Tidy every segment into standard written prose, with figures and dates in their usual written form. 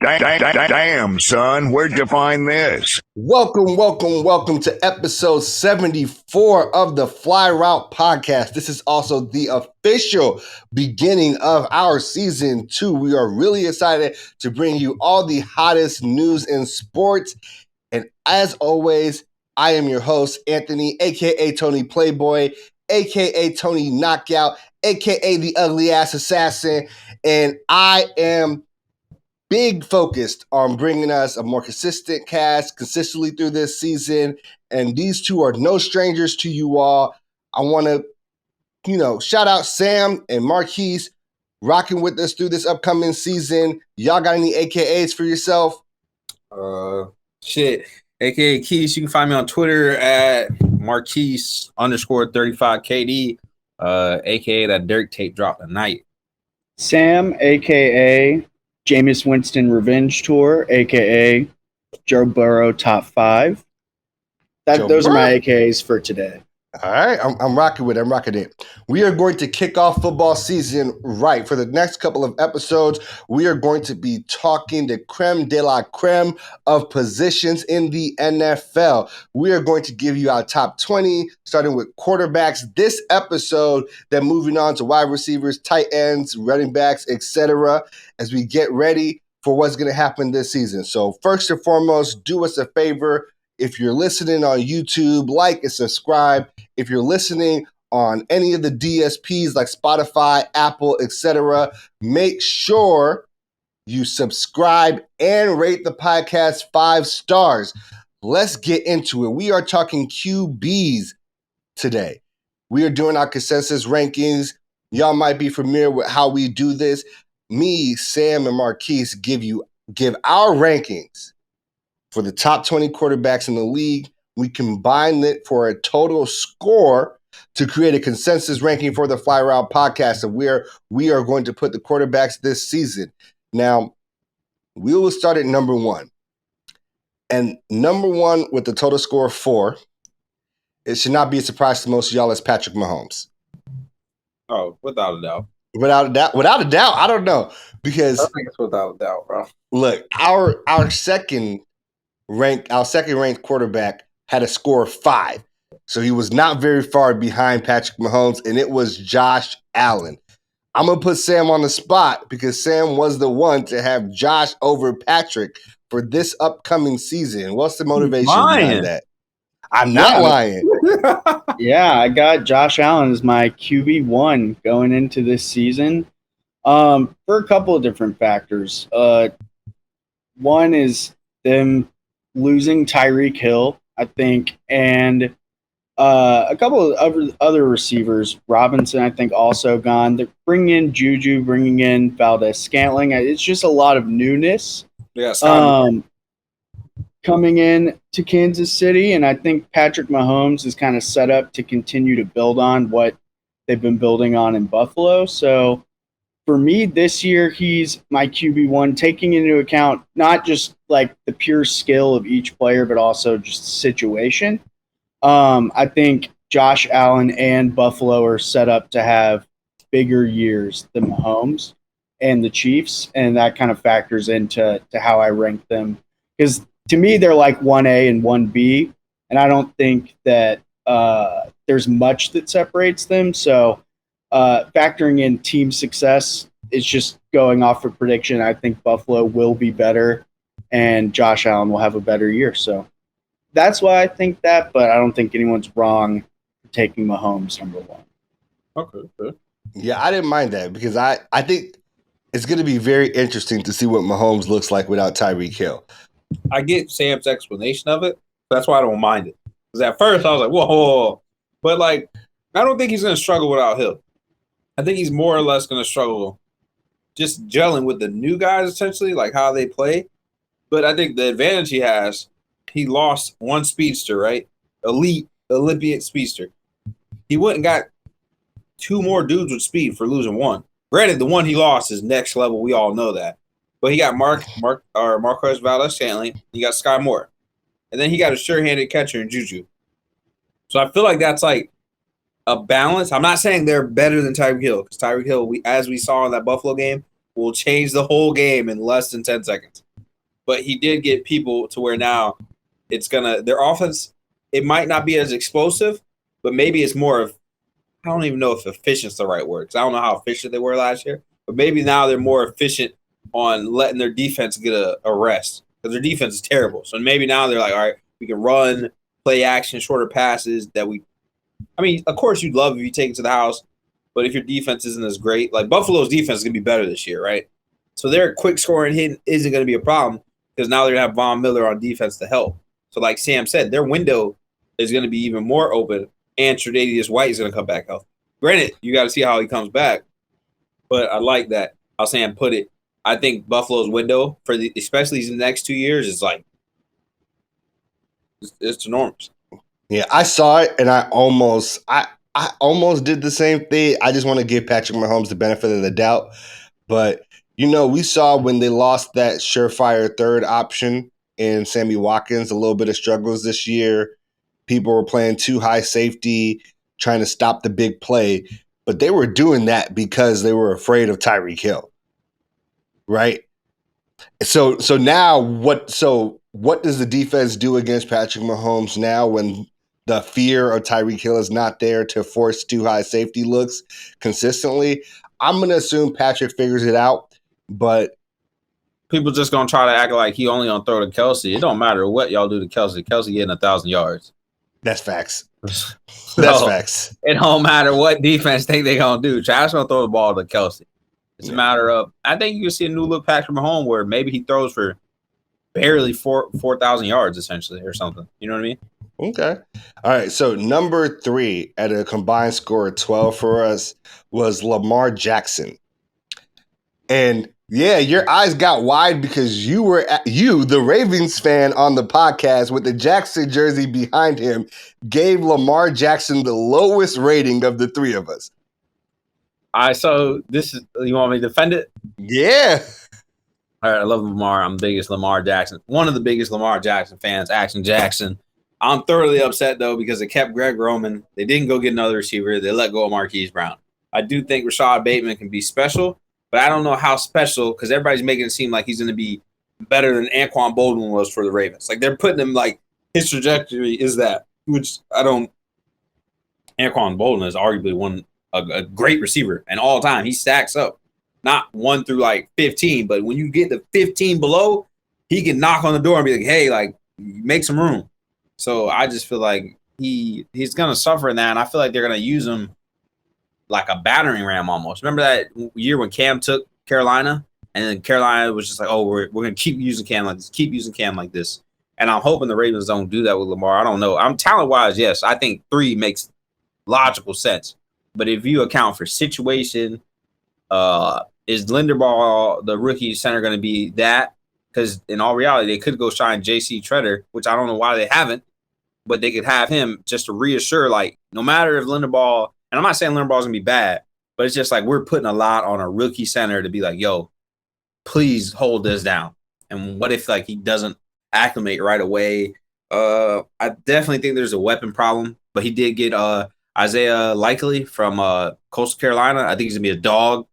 Damn, son, where'd you find this? Welcome to episode 74 of the Fly Route Podcast. This is also the official beginning of our season 2. We are really excited to bring you all the hottest news in sports. And as always, I am your host, Anthony, aka Tony Playboy, aka Tony Knockout, aka the ugly ass assassin. And I am big focused on bringing us a more consistent cast consistently through this season. And these two are no strangers to you all. I want to, shout out Sam and Marquise rocking with us through this upcoming season. Y'all got any AKAs for yourself? Shit. AKA Keys. You can find me on Twitter at Marquise_35KD. AKA that Dirk tape dropped tonight. Sam, aka Jameis Winston Revenge Tour, aka Joe Burrow Top 5. Those are my AKAs for today. All right, I'm rocking with it. I'm rocking it. We are going to kick off football season right. For the next couple of episodes, we are going to be talking the creme de la creme of positions in the NFL. We are going to give you our top 20, starting with quarterbacks this episode, then moving on to wide receivers, tight ends, running backs, etc., as we get ready for what's going to happen this season. So first and foremost, do us a favor. If you're listening on YouTube, like and subscribe. If you're listening on any of the DSPs like Spotify, Apple, etc., make sure you subscribe and rate the podcast 5 stars. Let's get into it. We are talking QBs today. We are doing our consensus rankings. Y'all might be familiar with how we do this. Me, Sam, and Marquise give our rankings for the top 20 quarterbacks in the league. We combine it for a total score to create a consensus ranking for the Fly Route Podcast of where we are going to put the quarterbacks this season. Now, we will start at number 1. And number 1 with the total score of 4, it should not be a surprise to most of y'all, is Patrick Mahomes. Oh, without a doubt. Without a doubt, I don't know. Because I think it's without a doubt, bro. Look, our second ranked quarterback had a score of 5. So he was not very far behind Patrick Mahomes, and it was Josh Allen. I'm going to put Sam on the spot because Sam was the one to have Josh over Patrick for this upcoming season. What's the motivation behind that? I'm not lying. Yeah, I got Josh Allen as my QB1 going into this season for a couple of different factors. One is them losing Tyreek Hill, I think, and a couple of other receivers. Robinson, I think, also gone. They're bringing in Juju, bringing in Valdez-Scantling. It's just a lot of newness coming in to Kansas City, and I think Patrick Mahomes is kind of set up to continue to build on what they've been building on in Buffalo. So for me this year, he's my QB1, taking into account not just like the pure skill of each player, but also just the situation. I think Josh Allen and Buffalo are set up to have bigger years than Mahomes and the Chiefs, and that kind of factors into how I rank them. Because to me, they're like 1A and 1B, and I don't think that there's much that separates them. So factoring in team success, it's just going off of prediction. I think Buffalo will be better, and Josh Allen will have a better year. So that's why I think that, but I don't think anyone's wrong for taking Mahomes number 1. Okay. Yeah, I didn't mind that because I think it's going to be very interesting to see what Mahomes looks like without Tyreek Hill. I get Sam's explanation of it. That's why I don't mind it. Because at first I was like, whoa. But, like, I don't think he's going to struggle without Hill. I think he's more or less going to struggle just gelling with the new guys, essentially, like how they play. But I think the advantage he has, he lost one speedster, right? Olympic speedster. He went and got 2 more dudes with speed for losing 1. Granted, the one he lost is next level. We all know that. But he got Marquez Valdez-Scantling. He got Sky Moore. And then he got a sure-handed catcher in Juju. So I feel like that's like a balance. I'm not saying they're better than Tyreek Hill because Tyreek Hill, as we saw in that Buffalo game, will change the whole game in less than 10 seconds. but he did get people to where now their offense, it might not be as explosive, but maybe it's more of, I don't even know if efficient's the right word, because I don't know how efficient they were last year, but maybe now they're more efficient on letting their defense get a rest, because their defense is terrible. So maybe now they're like, all right, we can run, play action, shorter passes of course you'd love if you take it to the house, but if your defense isn't as great, like Buffalo's defense is going to be better this year, right? So their quick scoring hit isn't going to be a problem because now they're going to have Von Miller on defense to help. So like Sam said, their window is going to be even more open, and Tre'Davious White is going to come back healthy. Granted, you got to see how he comes back, but I like that. How Sam put it. I think Buffalo's window for especially these next 2 years is like it's enormous. Yeah, I saw it and I almost did the same thing. I just want to give Patrick Mahomes the benefit of the doubt. But, we saw when they lost that surefire third option in Sammy Watkins, a little bit of struggles this year. People were playing too high safety, trying to stop the big play. But they were doing that because they were afraid of Tyreek Hill. Right? So now what does the defense do against Patrick Mahomes now when the fear of Tyreek Hill is not there to force too high safety looks consistently? I'm going to assume Patrick figures it out, but people just going to try to act like he only going to throw to Kelsey. It don't matter what y'all do to Kelsey. Kelsey getting 1,000 yards. That's facts. So, That's facts. It don't matter what defense think they're going to do. Travis going to throw the ball to Kelsey. It's a matter of, I think you can see a new look Patrick Mahomes where maybe he throws for barely 4,000 yards essentially or something. You know what I mean? Okay. All right. So number 3 at a combined score of 12 for us was Lamar Jackson. And yeah, your eyes got wide because the Ravens fan on the podcast with the Jackson jersey behind him, gave Lamar Jackson the lowest rating of the three of us. All right. So you want me to defend it? Yeah. All right. I love Lamar. I'm the biggest Lamar Jackson. One of the biggest Lamar Jackson fans, Action Jackson. I'm thoroughly upset, though, because they kept Greg Roman. They didn't go get another receiver. They let go of Marquise Brown. I do think Rashad Bateman can be special, but I don't know how special because everybody's making it seem like he's going to be better than Anquan Boldin was for the Ravens. Like, they're putting him like his trajectory is that, which I don't. Anquan Boldin is arguably a great receiver, and all time he stacks up. Not 1 through like 15, but when you get to 15 below, he can knock on the door and be like, hey, like, make some room. So I just feel like he's going to suffer in that, and I feel like they're going to use him like a battering ram almost. Remember that year when Cam took Carolina, and then Carolina was just like, oh, we're going to keep using Cam like this, And I'm hoping the Ravens don't do that with Lamar. I don't know. Talent-wise, yes, I think 3 makes logical sense. But if you account for situation, is Linderbaugh, the rookie center, going to be that? Because in all reality, they could go sign J.C. Treader, which I don't know why they haven't. But they could have him just to reassure, like, no matter if Linderbaugh, and I'm not saying Linderbaugh's going to be bad, but it's just like we're putting a lot on a rookie center to be like, yo, please hold this down. And what if, like, he doesn't acclimate right away? I definitely think there's a weapon problem, but he did get Isaiah Likely from Coastal Carolina. I think he's going to be a dog.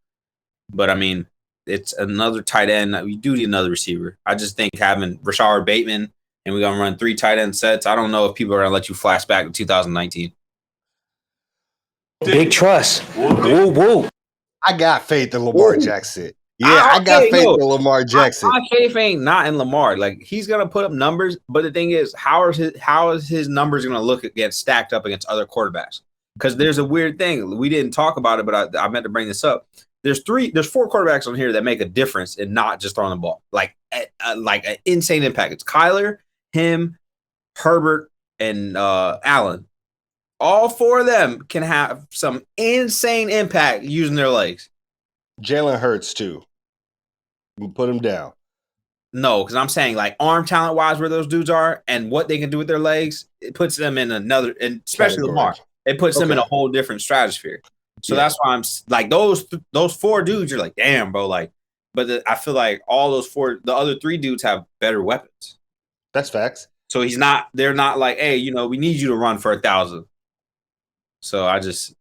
But, I mean, it's another tight end. We do need another receiver. I just think having Rashard Bateman, and we're going to run 3 tight end sets. I don't know if people are going to let you flash back to 2019. Big trust. Woo, woo. I got faith in Lamar Jackson. Yeah, I got faith in Lamar Jackson. My faith ain't not in Lamar. Like, he's going to put up numbers, but the thing is, how is his numbers going to look stacked up against other quarterbacks? Because there's a weird thing. We didn't talk about it, but I meant to bring this up. There's 4 quarterbacks on here that make a difference in not just throwing the ball. Like an insane impact. It's Kyler, him, Herbert, and Allen. All 4 of them can have some insane impact using their legs. Jalen Hurts, too. We'll put him down. No, because I'm saying, like, arm talent-wise where those dudes are and what they can do with their legs, it puts them in another, and especially Lamar, it puts them in a whole different stratosphere. So that's why I'm like, those 4 dudes, you're like, damn, bro. Like, but I feel like all those 4, the other 3 dudes have better weapons. That's facts. So they're not like, hey, we need you to run for 1,000. So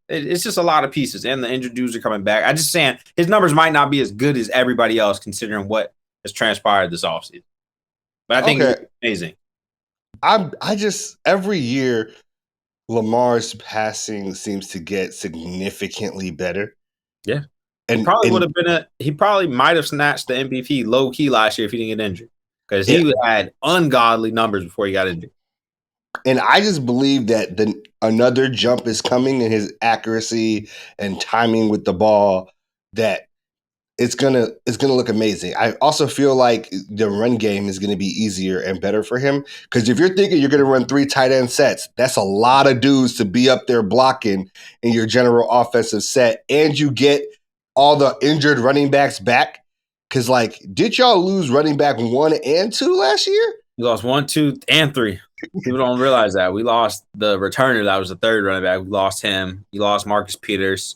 it's just a lot of pieces, and the injured dudes are coming back. I'm just saying his numbers might not be as good as everybody else, considering what has transpired this offseason. But I think Okay. it's amazing. I just every year Lamar's passing seems to get significantly better. Yeah. And He probably would and have been he probably might have snatched the MVP low key last year if he didn't get injured. Because he had ungodly numbers before he got injured. and I just believe that another jump is coming in his accuracy and timing with the ball, that it's gonna look amazing. I also feel like the run game is gonna be easier and better for him, because if you're thinking you're gonna run 3 tight end sets, that's a lot of dudes to be up there blocking in your general offensive set, and you get all the injured running backs back. Because like, did y'all lose running back 1 and 2 last year? We lost 1, 2, and 3. People don't realize that. We lost the returner that was the third running back. We lost him. You lost Marcus Peters.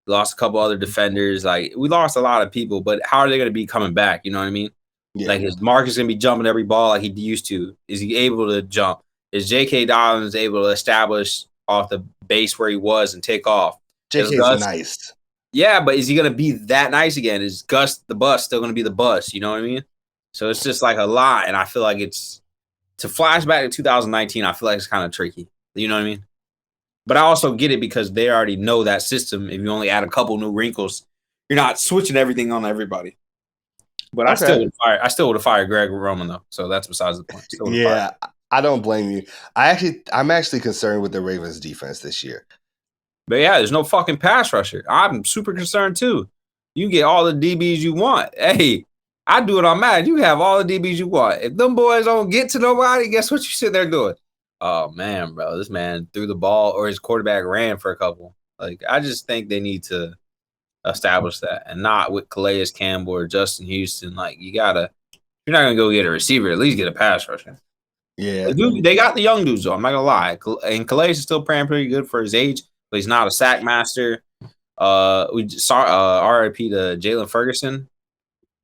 We lost a couple other defenders. Like, we lost a lot of people, but how are they going to be coming back? You know what I mean? Yeah. Like, is Marcus going to be jumping every ball like he used to? Is he able to jump? Is J.K. Dobbins able to establish off the base where he was and take off? JK's nice. Yeah, but is he going to be that nice again? Is Gus the bus still going to be the bus? You know what I mean? So it's just like a lot, and I feel like it's to flash back to 2019. I feel like it's kind of tricky. You know what I mean? But I also get it because they already know that system. If you only add a couple new wrinkles, you're not switching everything on everybody. But okay. I still would have fired Greg Roman though. So that's besides the point. Yeah, I don't blame you. I'm actually concerned with the Ravens defense this year. But yeah, there's no fucking pass rusher. I'm super concerned too. You can get all the DBs you want. Hey, I do it on Madden. You have all the DBs you want. If them boys don't get to nobody, guess what you sit there doing? Oh, man, bro. This man threw the ball or his quarterback ran for a couple. Like, I just think they need to establish that, and not with Calais Campbell or Justin Houston. Like, you're not going to go get a receiver. At least get a pass rusher. Yeah. They got the young dudes, though. I'm not going to lie. And Calais is still playing pretty good for his age, but he's not a sack master. We saw RIP to Jalen Ferguson.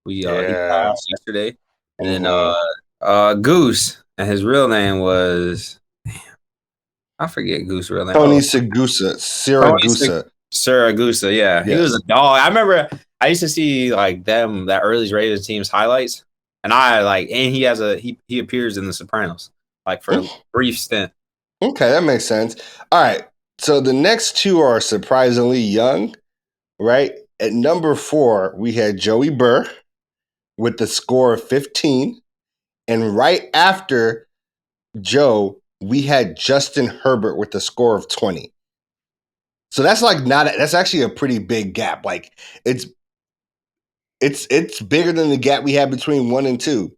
He passed yesterday. And then Goose, and his real name was I forget Goose real name. Tony Siragusa. Siragusa, yeah. Yes. He was a dog. I remember I used to see like that early Ravens team's highlights. And he appears in The Sopranos, like for a brief stint. Okay, that makes sense. All right. So the next two are surprisingly young, right? At number 4, we had Joey Burr with the score of 15. And right after Joe, we had Justin Herbert with the score of 20. So that's that's actually a pretty big gap. Like it's bigger than the gap we had between 1 and 2.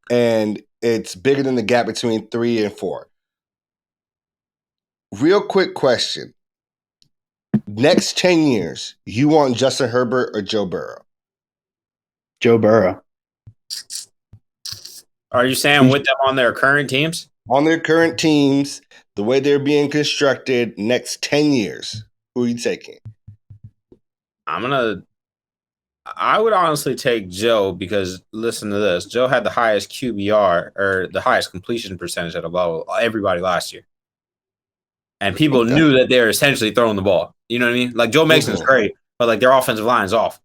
And it's bigger than the gap between 3 and 4. Real quick question. Next 10 years, you want Justin Herbert or Joe Burrow? Joe Burrow. Are you saying with them on their current teams? On their current teams, the way they're being constructed, next 10 years, who are you taking? I would honestly take Joe because listen to this. Joe had the highest QBR or the highest completion percentage out of everybody last year. And people knew that they're essentially throwing the ball. You know what I mean? Like Joe Mixon's great, but like their offensive line's off.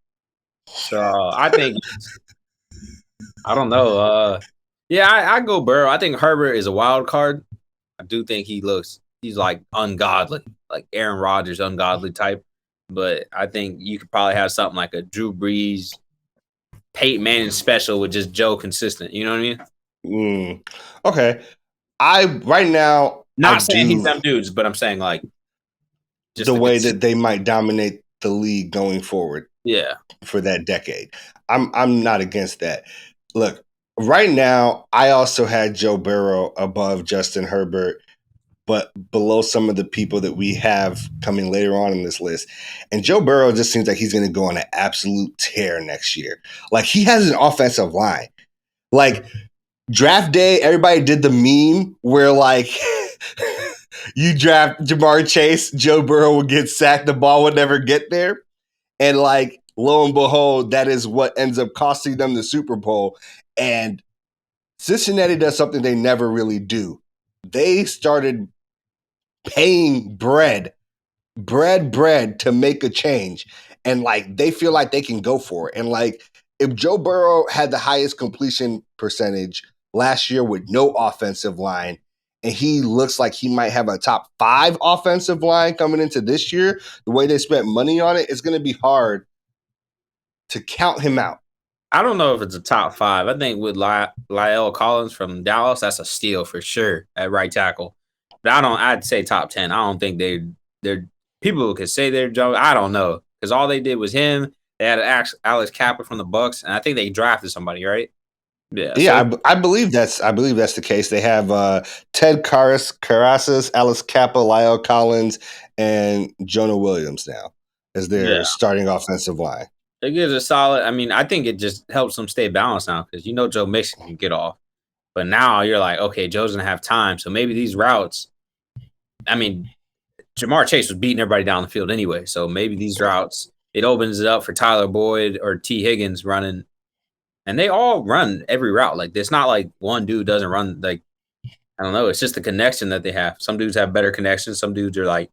So I think I don't know. I go Burrow. I think Herbert is a wild card. I do think he's like ungodly, like Aaron Rodgers, ungodly type. But I think you could probably have something like a Drew Brees, Peyton Manning special with just Joe consistent. You know what I mean? Okay. Not saying he's them dudes, but I'm saying like just the way that they might dominate the league going forward. Yeah. For that decade. I'm not against that. Look, right now, I also had Joe Burrow above Justin Herbert, but below some of the people that we have coming later on in this list. And Joe Burrow just seems like he's going to go on an absolute tear next year. Like, he has an offensive line. Like, draft day, everybody did the meme where, like, you draft Jamar Chase, Joe Burrow would get sacked, the ball would never get there. And, like, lo and behold, that is what ends up costing them the Super Bowl. And Cincinnati does something they never really do. They started paying bread to make a change. And like, they feel like they can go for it. And like, if Joe Burrow had the highest completion percentage last year with no offensive line, and he looks like he might have a top 5 offensive line coming into this year. The way they spent money on it's going to be hard to count him out. I don't know if it's a top 5. I think with La'el Collins from Dallas, that's a steal for sure at right tackle. But I'd say top 10. I don't think they're people could say they're Joe. I don't know, because all they did was him. They had Alex Kappa from the Bucks, and I think they drafted somebody, right? Yeah. I believe that's the case. They have Ted Carrasas, Alex Kappa, La'el Collins, and Jonah Williams now as their starting offensive line. It gives a solid. I mean, I think it just helps them stay balanced now, because Joe Mixon can get off, but now you're like, okay, Joe's gonna have time, so maybe these routes. I mean, Jamar Chase was beating everybody down the field anyway, so maybe these routes, it opens it up for Tyler Boyd or T. Higgins running, and they all run every route. Like, it's not like one dude doesn't run. Like, I don't know. It's just the connection that they have. Some dudes have better connections. Some dudes are like,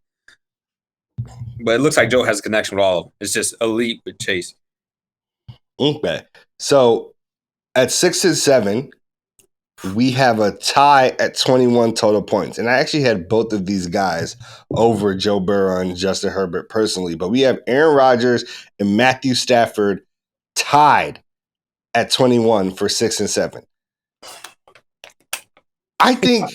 but it looks like Joe has a connection with all of them. It's just elite with Chase. Okay. So at 6 and 7, we have a tie at 21 total points. And I actually had both of these guys over Joe Burrow and Justin Herbert personally. But we have Aaron Rodgers and Matthew Stafford tied at 21 for 6 and 7. I think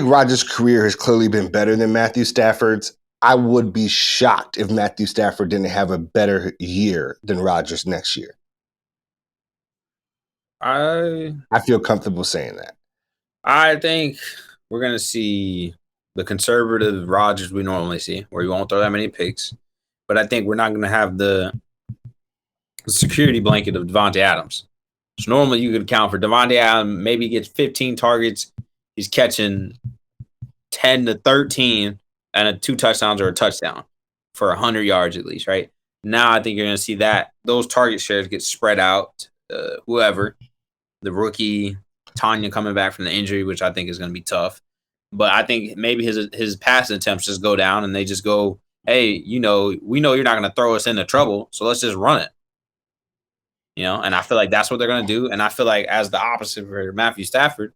Rodgers' career has clearly been better than Matthew Stafford's. I would be shocked if Matthew Stafford didn't have a better year than Rodgers next year. I feel comfortable saying that. I think we're going to see the conservative Rodgers we normally see, where he won't throw that many picks. But I think we're not going to have the security blanket of Devontae Adams. So normally you could account for Devontae Adams, maybe he gets 15 targets. He's catching 10 to 13 and 2 touchdowns or a touchdown for 100 yards at least, right? Now I think you're going to see that those target shares get spread out. Whoever, the rookie, Tanya coming back from the injury, which I think is going to be tough. But I think maybe his passing attempts just go down and they just go, hey, we know you're not going to throw us into trouble, so let's just run it. And I feel like that's what they're going to do. And I feel like as the opposite for Matthew Stafford,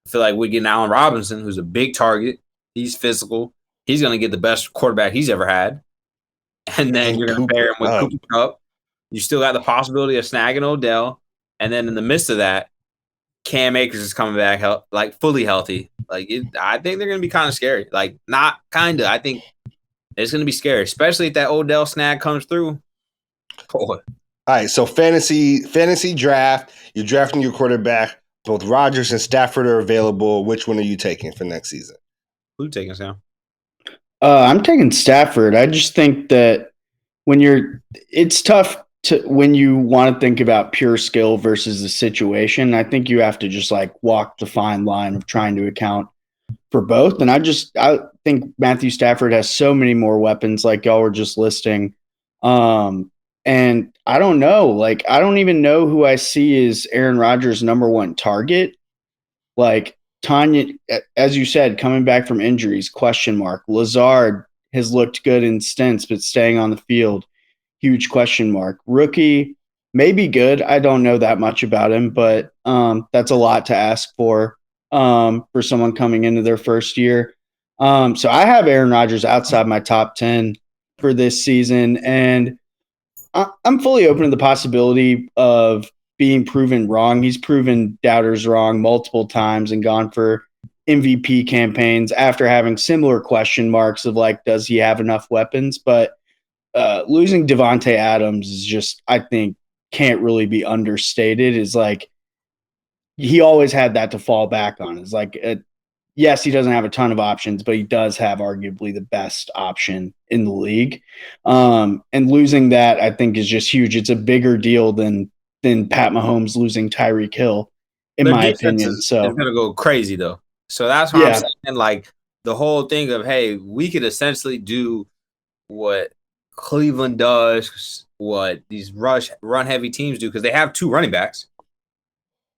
I feel like we get Allen Robinson, who's a big target. He's physical. He's going to get the best quarterback he's ever had. And then you're going to pair him with Cooper Kupp. You still got the possibility of snagging Odell. And then in the midst of that, Cam Akers is coming back fully healthy. I think they're going to be kind of scary. Not kind of. I think it's going to be scary, especially if that Odell snag comes through. Boy. All right, so fantasy draft, you're drafting your quarterback. Both Rodgers and Stafford are available. Which one are you taking for next season? Who are you taking, Sam? I'm taking Stafford. I just think that it's tough when you want to think about pure skill versus the situation. I think you have to just walk the fine line of trying to account for both. And I think Matthew Stafford has so many more weapons, like y'all were just listing. And I don't know, I don't even know who I see as Aaron Rodgers' number one target. Tanya, as you said, coming back from injuries, question mark. Lazard has looked good in stints, but staying on the field, huge question mark. Rookie, maybe good. I don't know that much about him, but that's a lot to ask for someone coming into their first year. So I have Aaron Rodgers outside my top 10 for this season, and I'm fully open to the possibility of being proven wrong. He's proven doubters wrong multiple times and gone for MVP campaigns after having similar question marks of does he have enough weapons? But losing Devontae Adams is just, I think, can't really be understated. Is he always had that to fall back on. It's yes, he doesn't have a ton of options, but he does have arguably the best option in the league. And losing that, I think, is just huge. It's a bigger deal than Pat Mahomes losing Tyreek Hill, in my opinion. So it's going to go crazy, though. So that's why I'm saying, the whole thing of, hey, we could essentially do what Cleveland does, what these run-heavy teams do, because they have 2 running backs.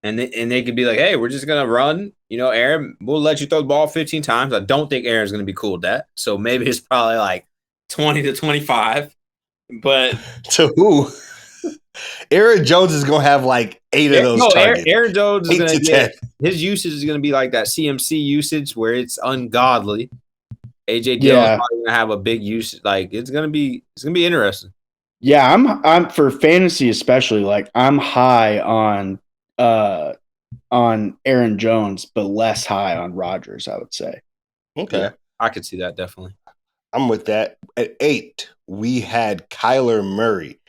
And they could be like, hey, we're just going to run. Aaron, we'll let you throw the ball 15 times. I don't think Aaron's going to be cool with that. So maybe it's probably 20 to 25. But to who? Aaron Jones is gonna have like 8 of those targets. Aaron Jones is 8 going to to 10. get his usage is going to be like that CMC usage where it's ungodly. AJ Dillon's Yeah. probably going to have a big usage. Like it's going to be interesting. Yeah, I'm for fantasy especially, like I'm high on Aaron Jones, but less high on Rodgers, I would say. Okay. Yeah. I could see that definitely. I'm with that. At 8, we had Kyler Murray.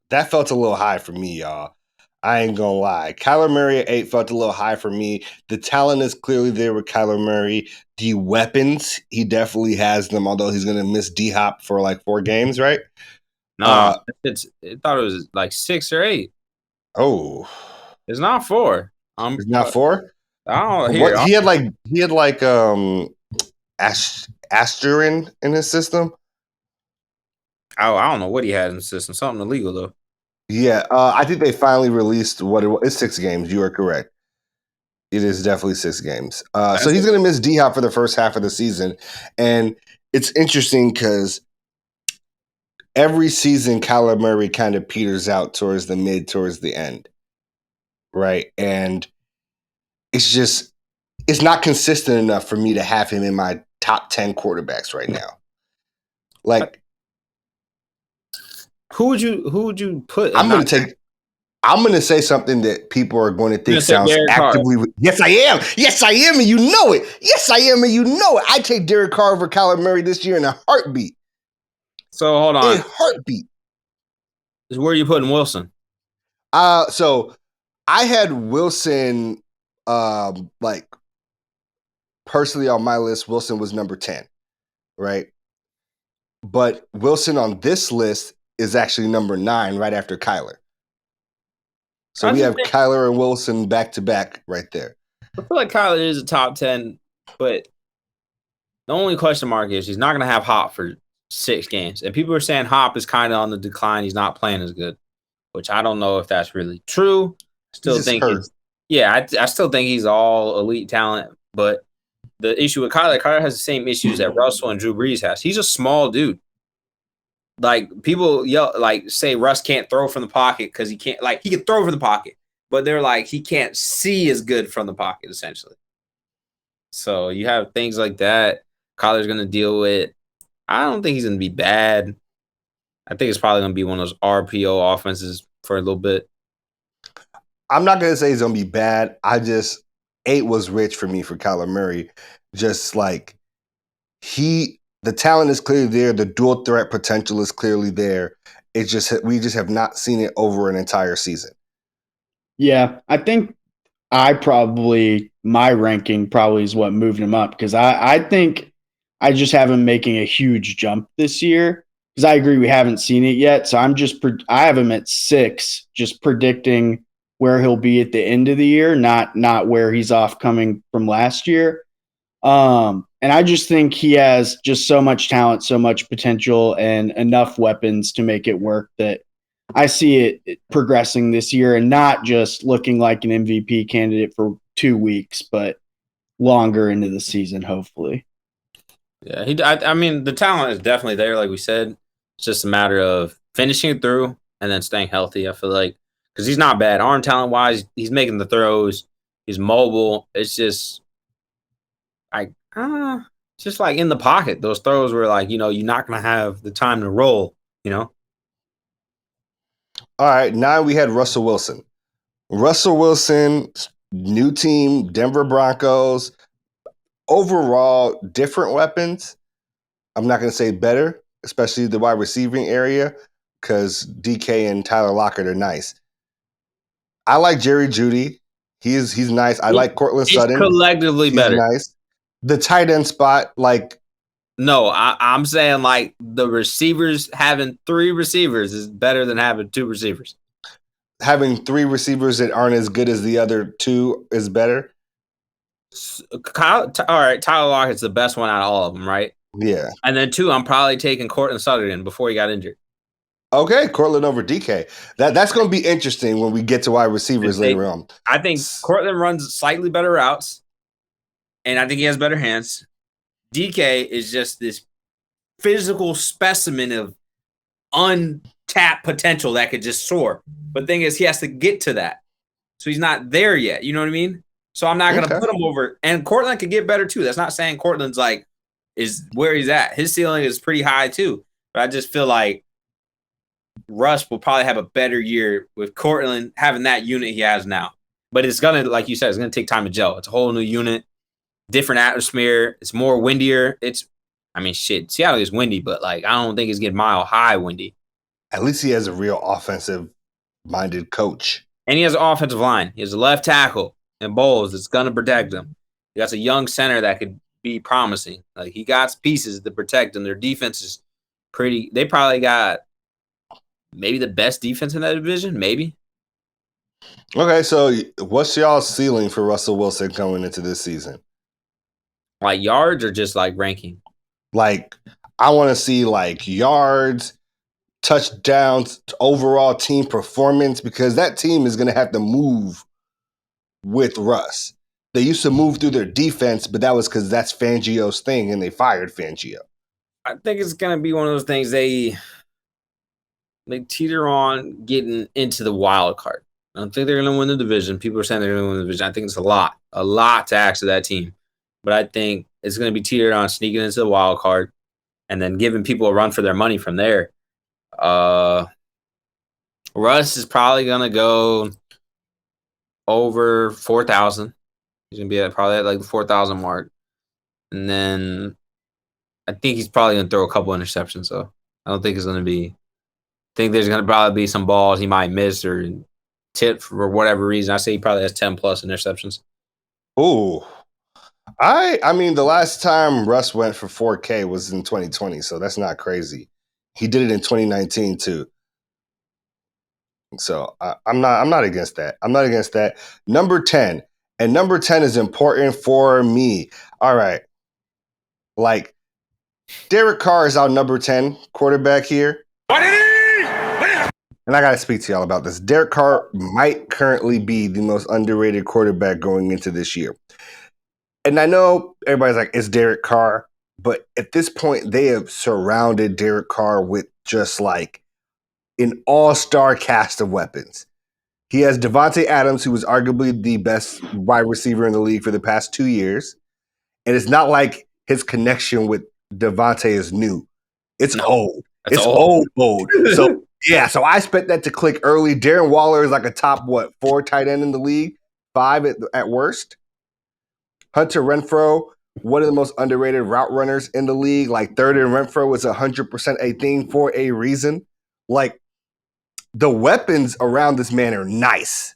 That felt a little high for me, y'all. I ain't gonna lie. Kyler Murray at 8 felt a little high for me. The talent is clearly there with Kyler Murray. The weapons, he definitely has them, although he's gonna miss D-Hop for like 4 games, right? No, I thought it was like 6 or 8. Oh, It's not 4. it's not 4? I don't What he had like Asterin in his system. I don't know what he had in the system. Something illegal though. Yeah, I think they finally released what it was. It's 6 games. You are correct. It is definitely 6 games. So he's going to miss D-Hop for the first half of the season. And it's interesting because every season, Kyler Murray kind of peters out towards the end. Right? And it's not consistent enough for me to have him in my top 10 quarterbacks right now. Like, who would you put? I'm going to say something that people are going to think sounds actively. Yes, I am. Yes, I am, and you know it. Yes, I am, and you know it. I take Derek Carr over Kyler Murray this year in a heartbeat. So hold on. In a heartbeat. Where are you putting Wilson? So I had Wilson, like personally on my list. Wilson was number 10, right? But Wilson on this list is actually number 9, right after Kyler. So we have Kyler and Wilson back to back right there. I feel like Kyler is a top 10, but the only question mark is he's not going to have Hop for 6 games. And people are saying Hop is kind of on the decline. He's not playing as good, which I don't know if that's really true. I still think I still think he's all elite talent. But the issue with Kyler has the same issues that Russell and Drew Brees has. He's a small dude. Like people say Russ can't throw from the pocket because he can't, like, he can throw from the pocket, but they're like, he can't see as good from the pocket essentially. So you have things like that. Kyler's going to deal with. I don't think he's going to be bad. I think it's probably going to be one of those RPO offenses for a little bit. I'm not going to say he's going to be bad. 8 was rich for me for Kyler Murray. Just like the talent is clearly there. The dual threat potential is clearly there. We just have not seen it over an entire season. Yeah, I think my ranking probably is what moved him up because I think I just have him making a huge jump this year because I agree we haven't seen it yet. So I have him at 6, just predicting where he'll be at the end of the year, not where he's off coming from last year. And I just think he has just so much talent, so much potential, and enough weapons to make it work that I see it progressing this year and not just looking like an MVP candidate for 2 weeks, but longer into the season, hopefully. Yeah, I mean, the talent is definitely there, like we said. It's just a matter of finishing it through and then staying healthy, I feel like. Because he's not bad. Arm talent-wise, he's making the throws. He's mobile. It's just like in the pocket. Those throws were like, you're not going to have the time to roll, All right, 9, we had Russell Wilson. Russell Wilson, new team, Denver Broncos. Overall, different weapons. I'm not going to say better, especially the wide receiving area, because DK and Tyler Lockett are nice. I like Jerry Jeudy. He's nice. I like Cortland Sutton. He's collectively better. Nice. The tight end spot, no, I'm saying like the receivers, having 3 receivers is better than having 2 receivers. Having 3 receivers that aren't as good as the other 2 is better. All right, Tyler Lockett's the best one out of all of them, right? Yeah. And then 2, I'm probably taking Cortland Sutton before he got injured. Okay, Cortland over DK. That's going to be interesting when we get to wide receivers later on. I think Cortland runs slightly better routes, and I think he has better hands. DK is just this physical specimen of untapped potential that could just soar. But the thing is, he has to get to that. So he's not there yet. You know what I mean? So I'm not going to put him over. And Cortland could get better too. That's not saying Cortland's like is where he's at. His ceiling is pretty high too. But I just feel like Russ will probably have a better year with Cortland having that unit he has now. But it's going to, like you said, it's going to take time to gel. It's a whole new unit, different atmosphere. It's more windier. Shit, Seattle is windy, but like I don't think it's getting mile high windy. At least he has a real offensive-minded coach. And he has an offensive line. He has a left tackle and Bowles that's going to protect him. He got a young center that could be promising. Like he got pieces to protect him. Their defense is pretty. They probably got maybe the best defense in that division, maybe. Okay, so what's y'all's ceiling for Russell Wilson coming into this season? Like yards or just like ranking? Like, I want to see like yards, touchdowns, overall team performance, because that team is going to have to move with Russ. They used to move through their defense, but that was because that's Fangio's thing, and they fired Fangio. I think it's going to be one of those things they teeter on getting into the wild card. I don't think they're going to win the division. People are saying they're going to win the division. I think it's a lot to ask of that team. But I think it's going to be teetered on sneaking into the wild card and then giving people a run for their money from there. Russ is probably going to go over 4,000. He's going to be probably at like the 4,000 mark. And then I think he's probably going to throw a couple interceptions. So I don't think it's going to be. I think there's going to probably be some balls he might miss or tip for whatever reason. I say he probably has 10 plus interceptions. Ooh. I mean, the last time Russ went for 4K was in 2020, so that's not crazy. He did it in 2019 too. So I'm not against that. I'm not against that. Number 10. And number 10 is important for me. All right. Like, Derek Carr is our number 10 quarterback here. And I got to speak to y'all about this. Derek Carr might currently be the most underrated quarterback going into this year. And I know everybody's like, it's Derek Carr. But at this point, they have surrounded Derek Carr with just like an all-star cast of weapons. He has Devontae Adams, who was arguably the best wide receiver in the league for the past 2 years. And it's not like his connection with Devontae is new. It's old. It's old. So, yeah, so I expect that to click early. Darren Waller is like a top, 4 tight end in the league? 5 at worst. Hunter Renfrow, one of the most underrated route runners in the league. Like, third and Renfrow was 100% a thing for a reason. Like, the weapons around this man are nice.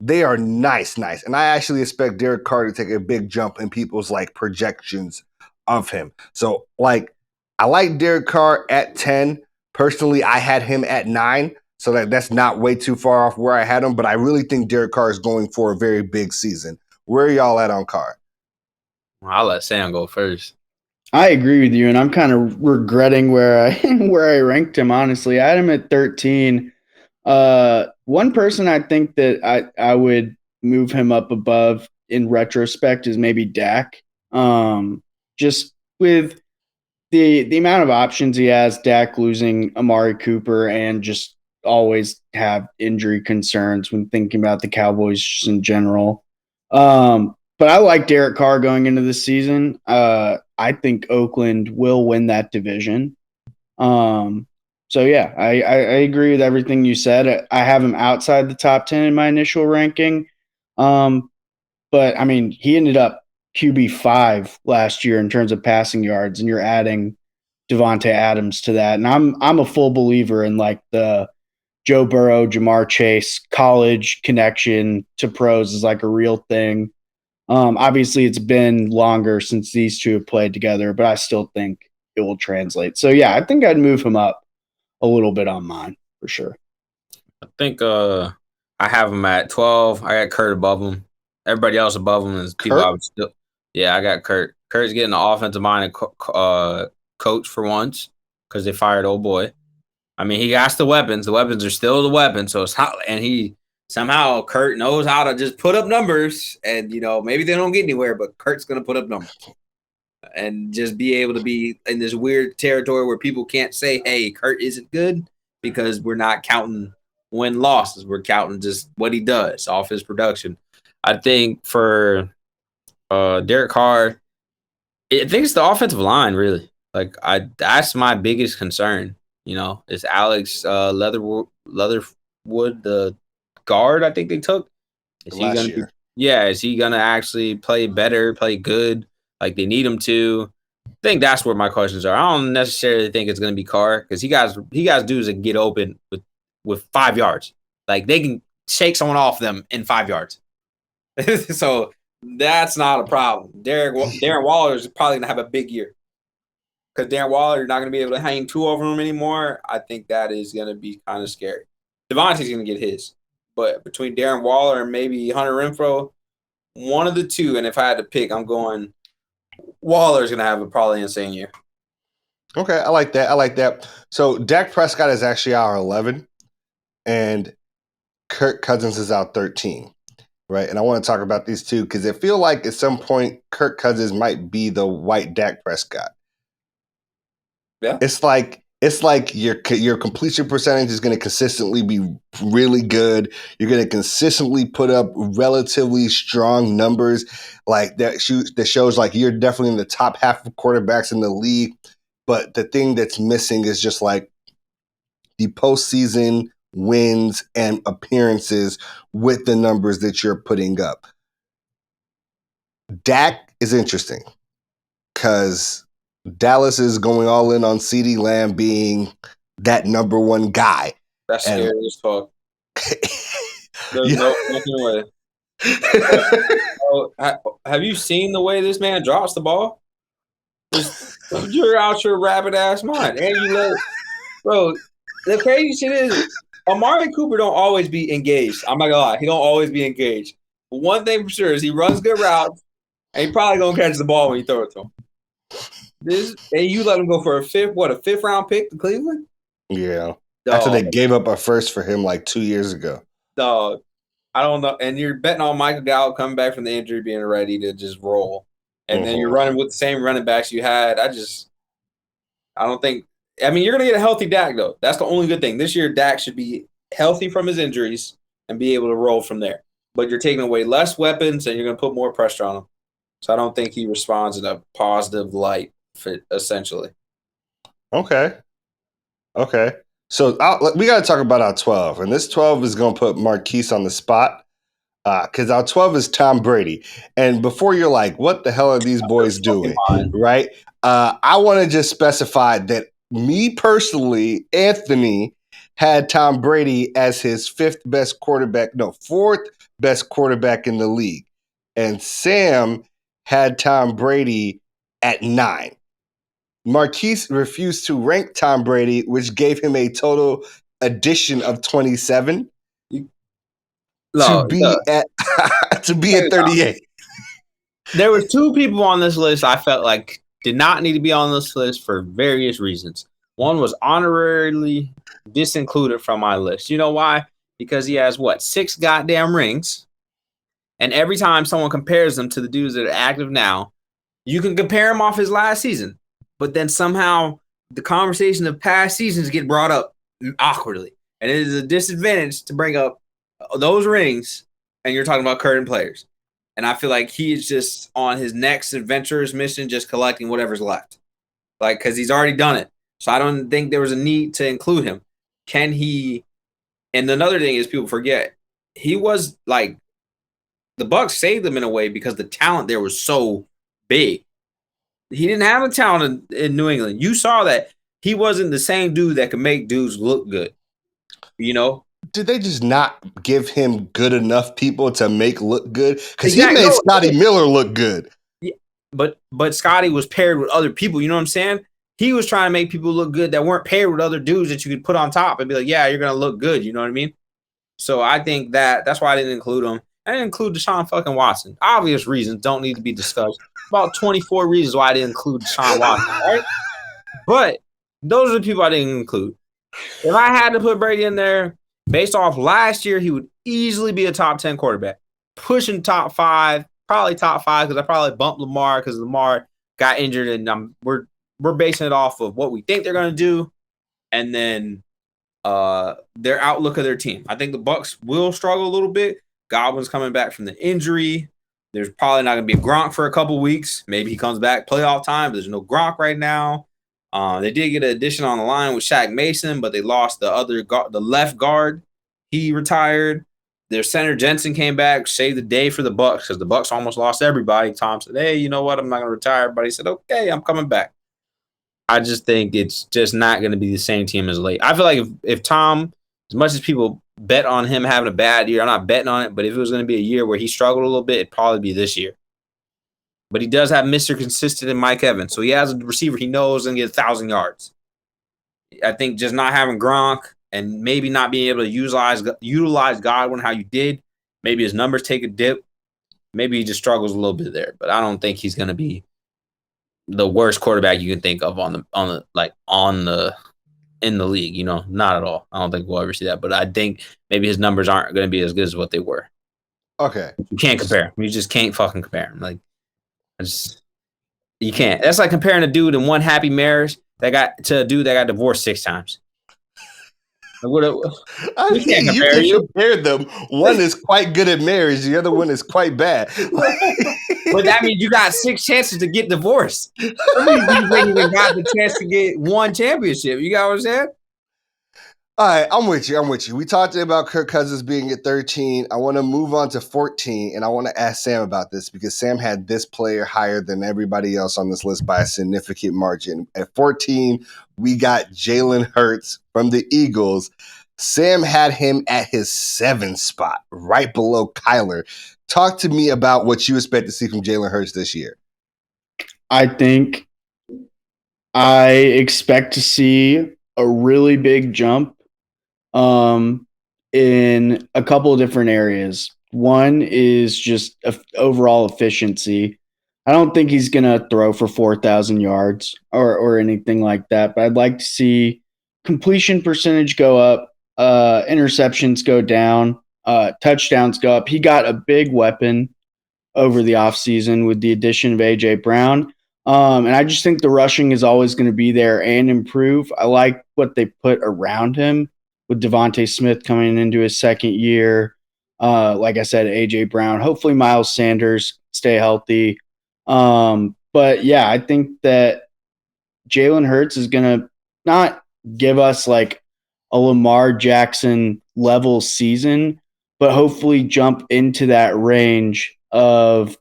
They are nice. And I actually expect Derek Carr to take a big jump in people's, like, projections of him. So, like, I like Derek Carr at 10. Personally, I had him at 9. So that's not way too far off where I had him. But I really think Derek Carr is going for a very big season. Where are y'all at on Carr? I'll let Sam go first. I agree with you, and I'm kind of regretting where I ranked him, honestly. I had him at 13. One person I think that I would move him up above in retrospect is maybe Dak. Just with the amount of options he has, Dak losing Amari Cooper and just always have injury concerns when thinking about the Cowboys just in general. But I like Derek Carr going into the season. I think Oakland will win that division. So yeah, I agree with everything you said. I have him outside the top 10 in my initial ranking. But I mean, he ended up QB5 last year in terms of passing yards, and you're adding Devontae Adams to that. And I'm a full believer in like the Joe Burrow, Jamar Chase college connection to pros is like a real thing. Obviously it's been longer since these two have played together, but I still think it will translate. So yeah, I think I'd move him up a little bit on mine for sure. I think I have him at 12. I got Kurt above him. Everybody else above him is people I would still. Yeah, I got Kurt. Kurt's getting the offensive mind coach for once because they fired old boy. I mean, he got the weapons. The weapons are still the weapons. So it's hot, and somehow Kurt knows how to just put up numbers, and maybe they don't get anywhere, but Kurt's gonna put up numbers and just be able to be in this weird territory where people can't say, "Hey, Kurt isn't good." because we're not counting win losses. We're counting just what he does off his production. I think for Derek Carr, I think it's the offensive line, really. Like that's my biggest concern. You know, is Alex Leatherwood, the guard? I think they took. Is he Last gonna? year. Yeah, is he gonna actually play better, play good, like they need him to? I think that's where my questions are. I don't necessarily think it's gonna be Carr because he guys dudes that get open with 5 yards. Like they can shake someone off them in 5 yards. So that's not a problem. Darren Waller is probably gonna have a big year because Darren Waller, you're not gonna be able to hang two over him anymore. I think that is gonna be kind of scary. Devontae's gonna get his, but between Darren Waller and maybe Hunter Renfrow, one of the two. And if I had to pick, I'm going Waller's gonna have a probably insane year. Okay, I like that. So Dak Prescott is actually our 11, and Kirk Cousins is out 13, right? And I want to talk about these two because I feel like at some point Kirk Cousins might be the white Dak Prescott. Yeah. It's like your completion percentage is going to consistently be really good. You're going to consistently put up relatively strong numbers, like that shows like you're definitely in the top half of quarterbacks in the league. But the thing that's missing is just like the postseason wins and appearances with the numbers that you're putting up. Dak is interesting because Dallas is going all in on CeeDee Lamb being that number one guy. That's And- scary as fuck. There's Yeah. no fucking way. Have you seen the way this man drops the ball? You're out your rabbit ass mind, and you let bro. The crazy shit is, Amari Cooper don't always be engaged. I'm not gonna lie, he don't always be engaged. But one thing for sure is he runs good routes, and he probably gonna catch the ball when you throw it to him. And you let him go for a fifth round pick to Cleveland? Yeah. Dog, After they gave up a first for him like 2 years ago. dog. I don't know. And you're betting on Michael Gallup coming back from the injury, being ready to just roll. And then you're running with the same running backs you had. I don't think. I mean, you're going to get a healthy Dak, though. That's the only good thing. This year, Dak should be healthy from his injuries and be able to roll from there. But you're taking away less weapons, and you're going to put more pressure on him. So I don't think he responds in a positive light, essentially. Okay. So we got to talk about our 12. And this 12 is going to put Marquise on the spot because our 12 is Tom Brady. And before you're like, what the hell are these boys doing? Right? I want to just specify that me personally, Anthony, had Tom Brady as his fourth best quarterback in the league. And Sam had Tom Brady at 9. Marquise refused to rank Tom Brady, which gave him a total addition of 27 to be at 38. There was 2 people on this list I felt like did not need to be on this list for various reasons. One was honorarily disincluded from my list. You know why? Because he has 6 goddamn rings. And every time someone compares them to the dudes that are active now, you can compare him off his last season. But then somehow the conversation of past seasons get brought up awkwardly. And it is a disadvantage to bring up those rings and you're talking about current players. And I feel like he is just on his next adventurous mission, just collecting whatever's left. Like, because he's already done it. So I don't think there was a need to include him. Can he? And another thing is people forget, he was like, the Bucs saved him in a way because the talent there was so big. He didn't have a talent in New England. You saw that he wasn't the same dude that could make dudes look good. You know? Did they just not give him good enough people to make look good? Because Exactly. he made Scotty Miller look good. Yeah, but Scotty was paired with other people. You know what I'm saying? He was trying to make people look good that weren't paired with other dudes that you could put on top and be like, yeah, you're going to look good. You know what I mean? So I think that's why I didn't include him. I didn't include Deshaun fucking Watson. Obvious reasons don't need to be discussed. About 24 reasons why I didn't include Deshaun Watson. Right? But those are the people I didn't include. If I had to put Brady in there, based off last year, he would easily be a top 10 quarterback. Pushing top 5, probably top 5 because I probably bumped Lamar because Lamar got injured and we're basing it off of what we think they're going to do. And then their outlook of their team. I think the Bucks will struggle a little bit. Godwin's coming back from the injury. There's probably not going to be Gronk for a couple weeks. Maybe he comes back playoff time. But there's no Gronk right now. They did get an addition on the line with Shaq Mason, but they lost the left guard. He retired. Their center Jensen came back, saved the day for the Bucks because the Bucks almost lost everybody. Tom said, "Hey, you know what? I'm not going to retire." But he said, "Okay, I'm coming back." I just think it's just not going to be the same team as late. I feel like if Tom, as much as people bet on him having a bad year, I'm not betting on it, but if it was going to be a year where he struggled a little bit, it'd probably be this year. But he does have Mr. Consistent in Mike Evans. So he has a receiver he knows and get 1,000 yards. I think just not having Gronk and maybe not being able to utilize Godwin how you did, maybe his numbers take a dip. Maybe he just struggles a little bit there. But I don't think he's going to be the worst quarterback you can think of in the league, not at all. I don't think we'll ever see that, but I think maybe his numbers aren't going to be as good as what they were. Okay. You can't compare. You just can't fucking compare them. You can't. That's like comparing a dude in one happy marriage to a dude that got divorced 6 times. I mean, you can compare them. One is quite good at marriage. The other one is quite bad. But that means you got 6 chances to get divorced. Some of these people ain't even got the chance to get 1 championship. You got what I'm saying? All right, I'm with you. We talked about Kirk Cousins being at 13. I want to move on to 14, and I want to ask Sam about this because Sam had this player higher than everybody else on this list by a significant margin. At 14, we got Jalen Hurts from the Eagles. Sam had him at his 7th spot, right below Kyler. Talk to me about what you expect to see from Jalen Hurts this year. I think I expect to see a really big jump in a couple of different areas. One is just overall efficiency. I don't think he's going to throw for 4,000 yards or anything like that, but I'd like to see completion percentage go up, interceptions go down, touchdowns go up. He got a big weapon over the offseason with the addition of A.J. Brown. And I just think the rushing is always going to be there and improve. I like what they put around him with Devontae Smith coming into his 2nd year. Like I said, A.J. Brown. Hopefully Miles Sanders stay healthy. But, yeah, I think that Jalen Hurts is going to not give us like a Lamar Jackson level season, but hopefully jump into that range of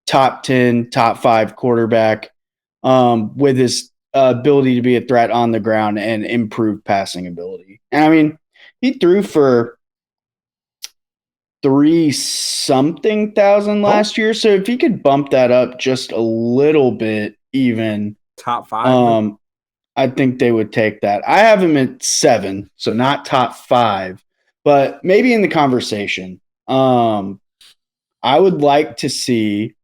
top 10, top 5 quarterback with his ability to be a threat on the ground and improve passing ability. And I mean, he threw for 3-something thousand last year. So if he could bump that up just a little bit, even top 5, I think they would take that. I have him at 7, so not top 5, but maybe in the conversation. I would like to see.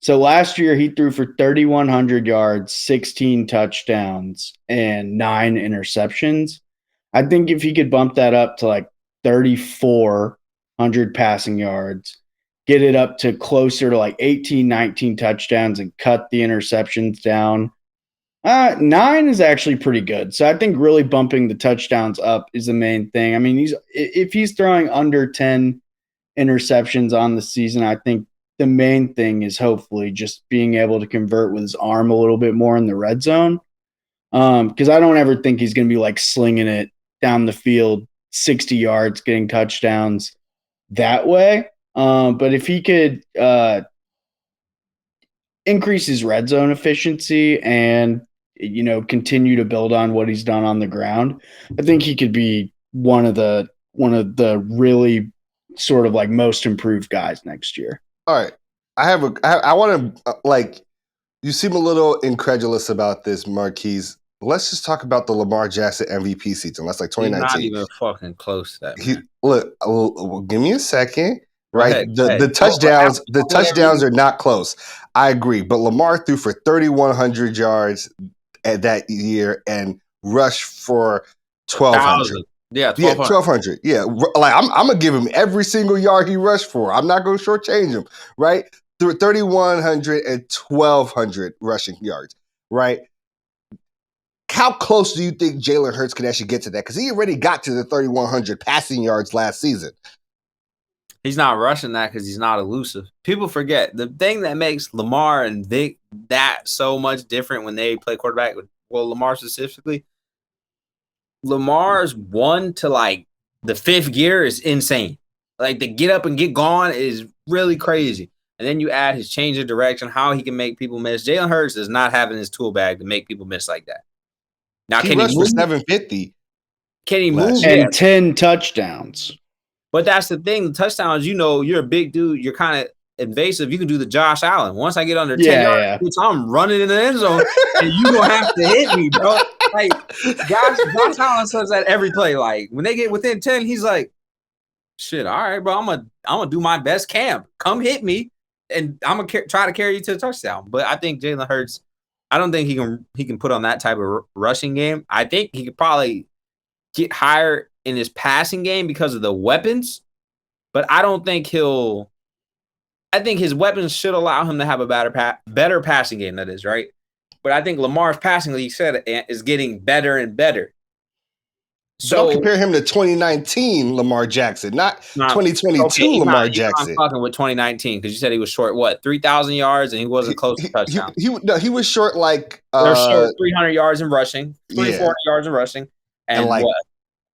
So last year he threw for 3,100 yards, 16 touchdowns, and 9 interceptions. I think if he could bump that up to like 3,400 passing yards, get it up to closer to like 18, 19 touchdowns, and cut the interceptions down. 9 is actually pretty good. So I think really bumping the touchdowns up is the main thing. I mean, if he's throwing under 10 interceptions on the season, I think the main thing is hopefully just being able to convert with his arm a little bit more in the red zone. Because I don't ever think he's going to be like slinging it down the field 60 yards, getting touchdowns that way. But if he could increase his red zone efficiency and continue to build on what he's done on the ground, I think he could be one of the really sort of like most improved guys next year. All right. I want to you seem a little incredulous about this, Marquise. Let's just talk about the Lamar Jackson MVP season. That's like 2019. He's not even fucking close to that. Look, give me a second. Right, the touchdowns are not close. I agree, but Lamar threw for 3,100 yards at that year and rushed for 1,200. Yeah, 1,200. Yeah, like I'm gonna give him every single yard he rushed for. I'm not gonna shortchange him. Right, through 3,100 and 1,200 rushing yards. Right. how close do you think Jalen Hurts could actually get to that? Because he already got to the 3,100 passing yards last season. He's not rushing that because he's not elusive. People forget the thing that makes Lamar and Vic that so much different when they play quarterback. Well, Lamar specifically, Lamar's 1 to like the 5th gear is insane. Like the get up and get gone is really crazy. And then you add his change of direction, how he can make people miss. Jalen Hurts does not have in his tool bag to make people miss like that. Now, He can rushed he for move? 750. Can he last move? year. Yeah. And 10 touchdowns. But that's the thing. The touchdowns, you're a big dude. You're kind of invasive. You can do the Josh Allen. Once I get under 10 Yeah, yards, I'm running in the end zone, and you gonna have to hit me, bro. Like Josh Allen says that every play. Like when they get within 10, he's like, "Shit, all right, bro. I'm gonna do my best camp. Come hit me, and I'm gonna try to carry you to the touchdown." But I think Jalen Hurts. I don't think he can put on that type of rushing game. I think he could probably get higher in his passing game because of the weapons, but I don't think he'll. I think his weapons should allow him to have a better passing game. That is right, but I think Lamar's passing, like you said, is getting better and better. So don't So compare him to 2019 Lamar Jackson, not Nah, 2022 okay, Lamar he's not Jackson. fucking with 2019 because you said he was short. What 3,000 yards and he wasn't close to touchdown. He was short like They're short 300 yards in rushing, 300 yeah. yards in rushing, and like what?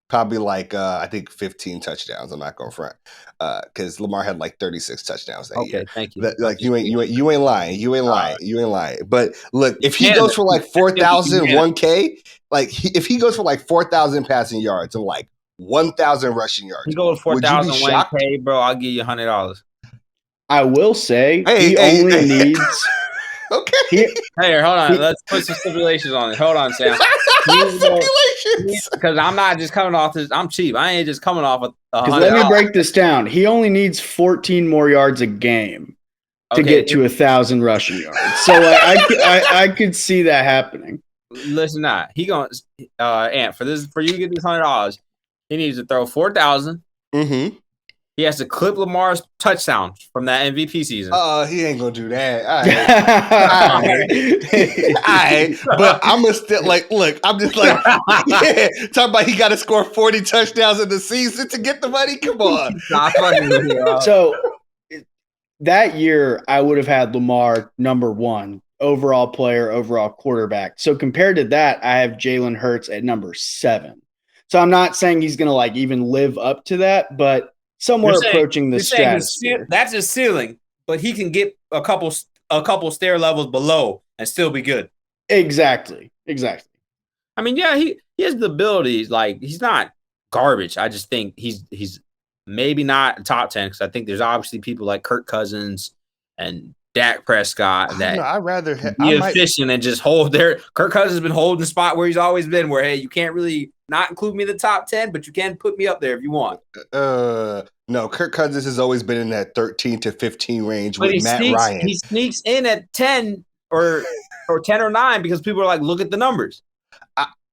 probably like I think 15 touchdowns. I'm not going front because Lamar had like 36 touchdowns that year. Okay, thank you. Like you ain't lying. You ain't lying. But look, if he Yeah, goes for like 4,000 yeah. 1K, like if he goes for like 4,000 passing yards and like 1,000 rushing yards, You go to would you be 4,000 shocked? 1K, bro. I'll give you $100. I will say Hey, he hey, only hey. needs. Okay. Hey, hold on. Let's put some stipulations on it. Hold on, Sam. Stipulations. Because I'm not just coming off this. I'm cheap. I ain't just coming off Because let me break this down. He only needs 14 more yards a game to get to 1,000 rushing yards. So I could see that happening. Listen, not he going Ant for you to get this $100. He needs to throw 4,000. Mm-hmm. He has to clip Lamar's touchdown from that MVP season. He ain't gonna do that. All right. But I'm gonna still like. Look, I'm just like, yeah. Talking about he got to score 40 touchdowns in the season to get the money. Come on. Not fucking with you, bro. So that year, I would have had Lamar number 1 overall player, overall quarterback. So compared to that, I have Jalen Hurts at number 7. So I'm not saying he's gonna like even live up to that, but somewhere approaching the stratosphere. That's his ceiling, but he can get a couple stair levels below and still be good. Exactly. I mean, yeah, he has the abilities. Like he's not garbage. I just think he's maybe not top 10 because I think there's obviously people like Kirk Cousins and Dak Prescott that I'd rather be efficient and just hold there. Kirk Cousins has been holding the spot where he's always been. Where hey, you can't really not include me in the top 10, but you can put me up there if you want. No, Kirk Cousins has always been in that 13 to 15 range But with Matt Ryan. He sneaks in at 10 or 10 or 9 because people are like, look at the numbers.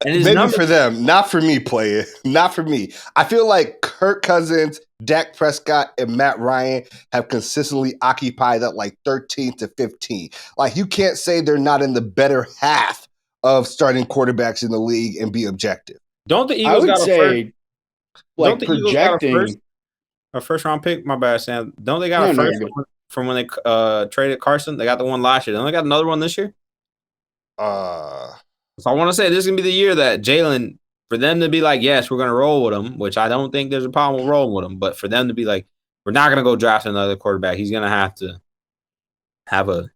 Maybe for them, not for me, player. Not for me. I feel like Kirk Cousins, Dak Prescott, and Matt Ryan have consistently occupied that like 13 to 15. Like you can't say they're not in the better half of starting quarterbacks in the league and be objective. Don't the I Eagles would got say, like projecting a first round pick? My bad, Sam. Don't they got a first from when they traded Carson? They got the one last year. Don't they got another one this year? So I want to say this is gonna be the year that Jalen, for them to be like, yes, we're gonna roll with him, which I don't think there's a problem with rolling with him, but for them to be like, we're not gonna go draft another quarterback. He's gonna have to have not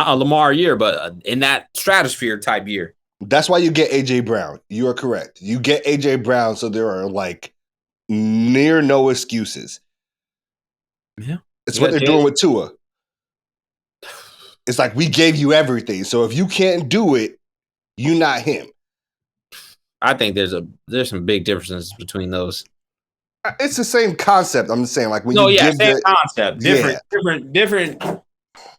a Lamar year, but in that stratosphere type year. That's why you get AJ Brown. You are correct. You get AJ Brown, so there are like near no excuses. Yeah, it's what they're doing with Tua. It's like we gave you everything, so if you can't do it, you not him. I think there's some big differences between those. It's the same concept. I'm just saying, like when same concept, different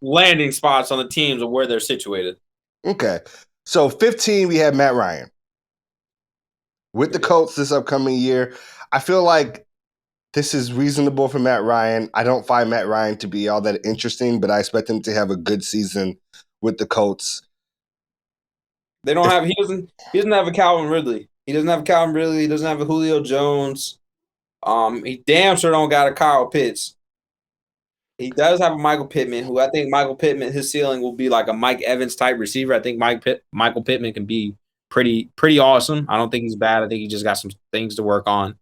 landing spots on the teams of where they're situated. Okay, so 15 we have Matt Ryan with the Colts this upcoming year. I feel like this is reasonable for Matt Ryan. I don't find Matt Ryan to be all that interesting, but I expect him to have a good season with the Colts. They don't have. He doesn't have a Calvin Ridley. He doesn't have a Calvin Ridley. He doesn't have a Julio Jones. He damn sure don't got a Kyle Pitts. He does have a Michael Pittman, who I think Michael Pittman, his ceiling will be like a Mike Evans type receiver. I think Michael Pittman can be pretty awesome. I don't think he's bad. I think he just got some things to work on.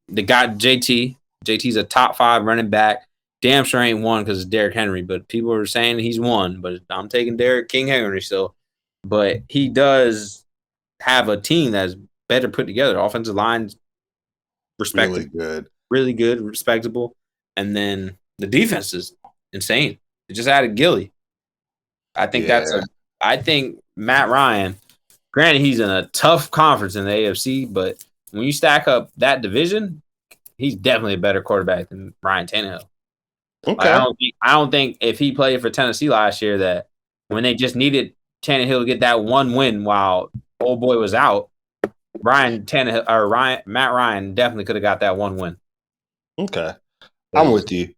They got JT. JT's a top 5 running back. Damn sure ain't one because it's Derrick Henry, but people are saying he's one. But I'm taking Derrick King Henry still. But he does have a team that's better put together. Offensive line's respectable, really good, respectable. And then the defense is insane. They just added Gilly. I think I think Matt Ryan, granted he's in a tough conference in the AFC, but when you stack up that division, he's definitely a better quarterback than Ryan Tannehill. Okay. I don't think if he played for Tennessee last year that when they just needed Tannehill to get that one win while old boy was out, Matt Ryan definitely could have got that one win. Okay. I'm with you.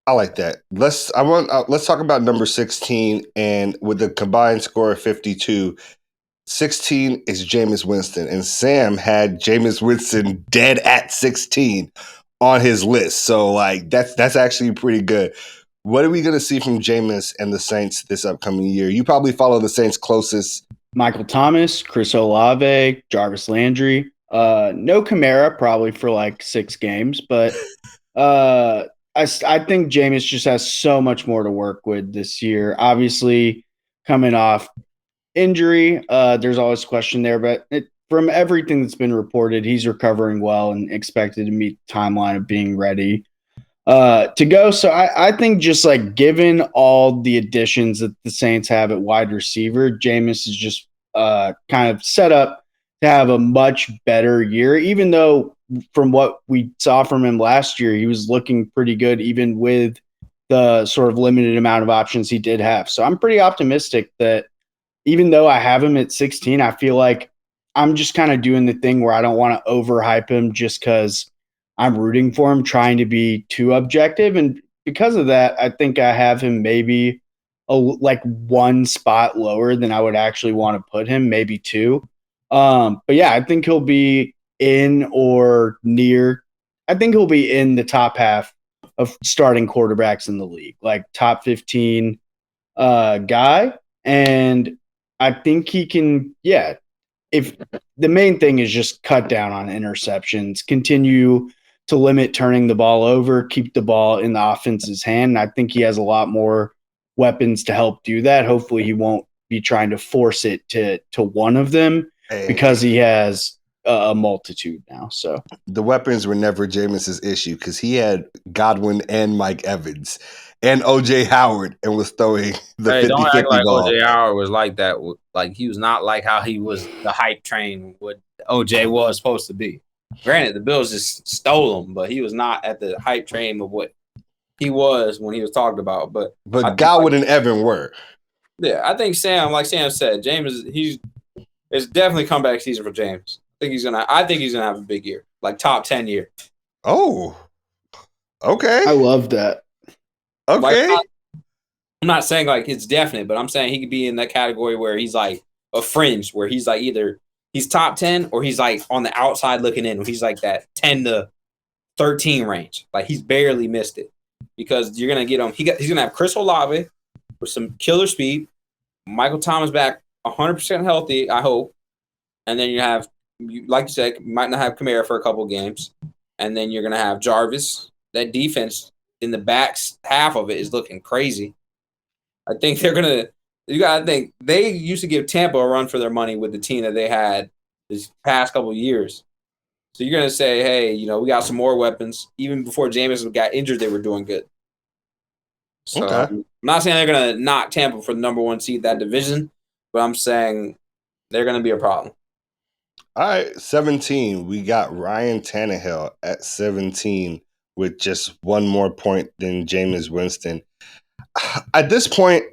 I like that. Let's talk about number 16, and with the combined score of 52, 16 is Jameis Winston, and Sam had Jameis Winston dead at 16 on his list. So like that's actually pretty good. What are we going to see from Jameis and the Saints this upcoming year? You probably follow the Saints closest. Michael Thomas, Chris Olave, Jarvis Landry. No Kamara, probably for like 6 games, but I think Jameis just has so much more to work with this year. Obviously, coming off injury, there's always a question there, but from everything that's been reported, he's recovering well and expected to meet the timeline of being ready to go. So I think just like given all the additions that the Saints have at wide receiver, Jameis is just kind of set up to have a much better year, even though from what we saw from him last year, he was looking pretty good, even with the sort of limited amount of options he did have. So I'm pretty optimistic that even though I have him at 16, I feel like I'm just kind of doing the thing where I don't want to overhype him just because I'm rooting for him, trying to be too objective. And because of that, I think I have him maybe like 1 spot lower than I would actually want to put him, maybe 2. But yeah, I think he'll be in or near. I think he'll be in the top half of starting quarterbacks in the league, like top 15 guy. And I think he can, if the main thing is just cut down on interceptions, continue to limit turning the ball over, keep the ball in the offense's hand. And I think he has a lot more weapons to help do that. Hopefully he won't be trying to force it to one of them because he has a multitude now. So the weapons were never Jameis's issue because he had Godwin and Mike Evans and OJ Howard and was throwing the 50-50 don't act like ball. OJ Howard was like that. Like he was not like how he was the hype train what OJ was supposed to be. Granted, the Bills just stole him, but he was not at the hype train of what he was when he was talked about. But Godwin and Evan were. Yeah, I think Sam, like Sam said, it's definitely comeback season for James. I think he's gonna have a big year, like top 10 year. Oh, okay. I love that. Okay. Like, I'm not saying like it's definite, but I'm saying he could be in that category where he's like a fringe, where he's like either he's top 10 or he's like on the outside looking in. He's like that 10 to 13 range. Like he's barely missed it because you're gonna get him. He's gonna have Chris Olave with some killer speed, Michael Thomas back 100% healthy, I hope, and then you have, like you said, you might not have Kamara for a couple games, and then you're gonna have Jarvis. That defense in the back half of it is looking crazy. I think they're gonna. You gotta think they used to give Tampa a run for their money with the team that they had this past couple of years. So you're gonna say, hey, we got some more weapons. Even before Jameis got injured, they were doing good. So Okay. I'm not saying they're gonna knock Tampa for the number 1 seed that division, but I'm saying they're gonna be a problem. All right, 17. We got Ryan Tannehill at 17 with just 1 more point than Jameis Winston. At this point,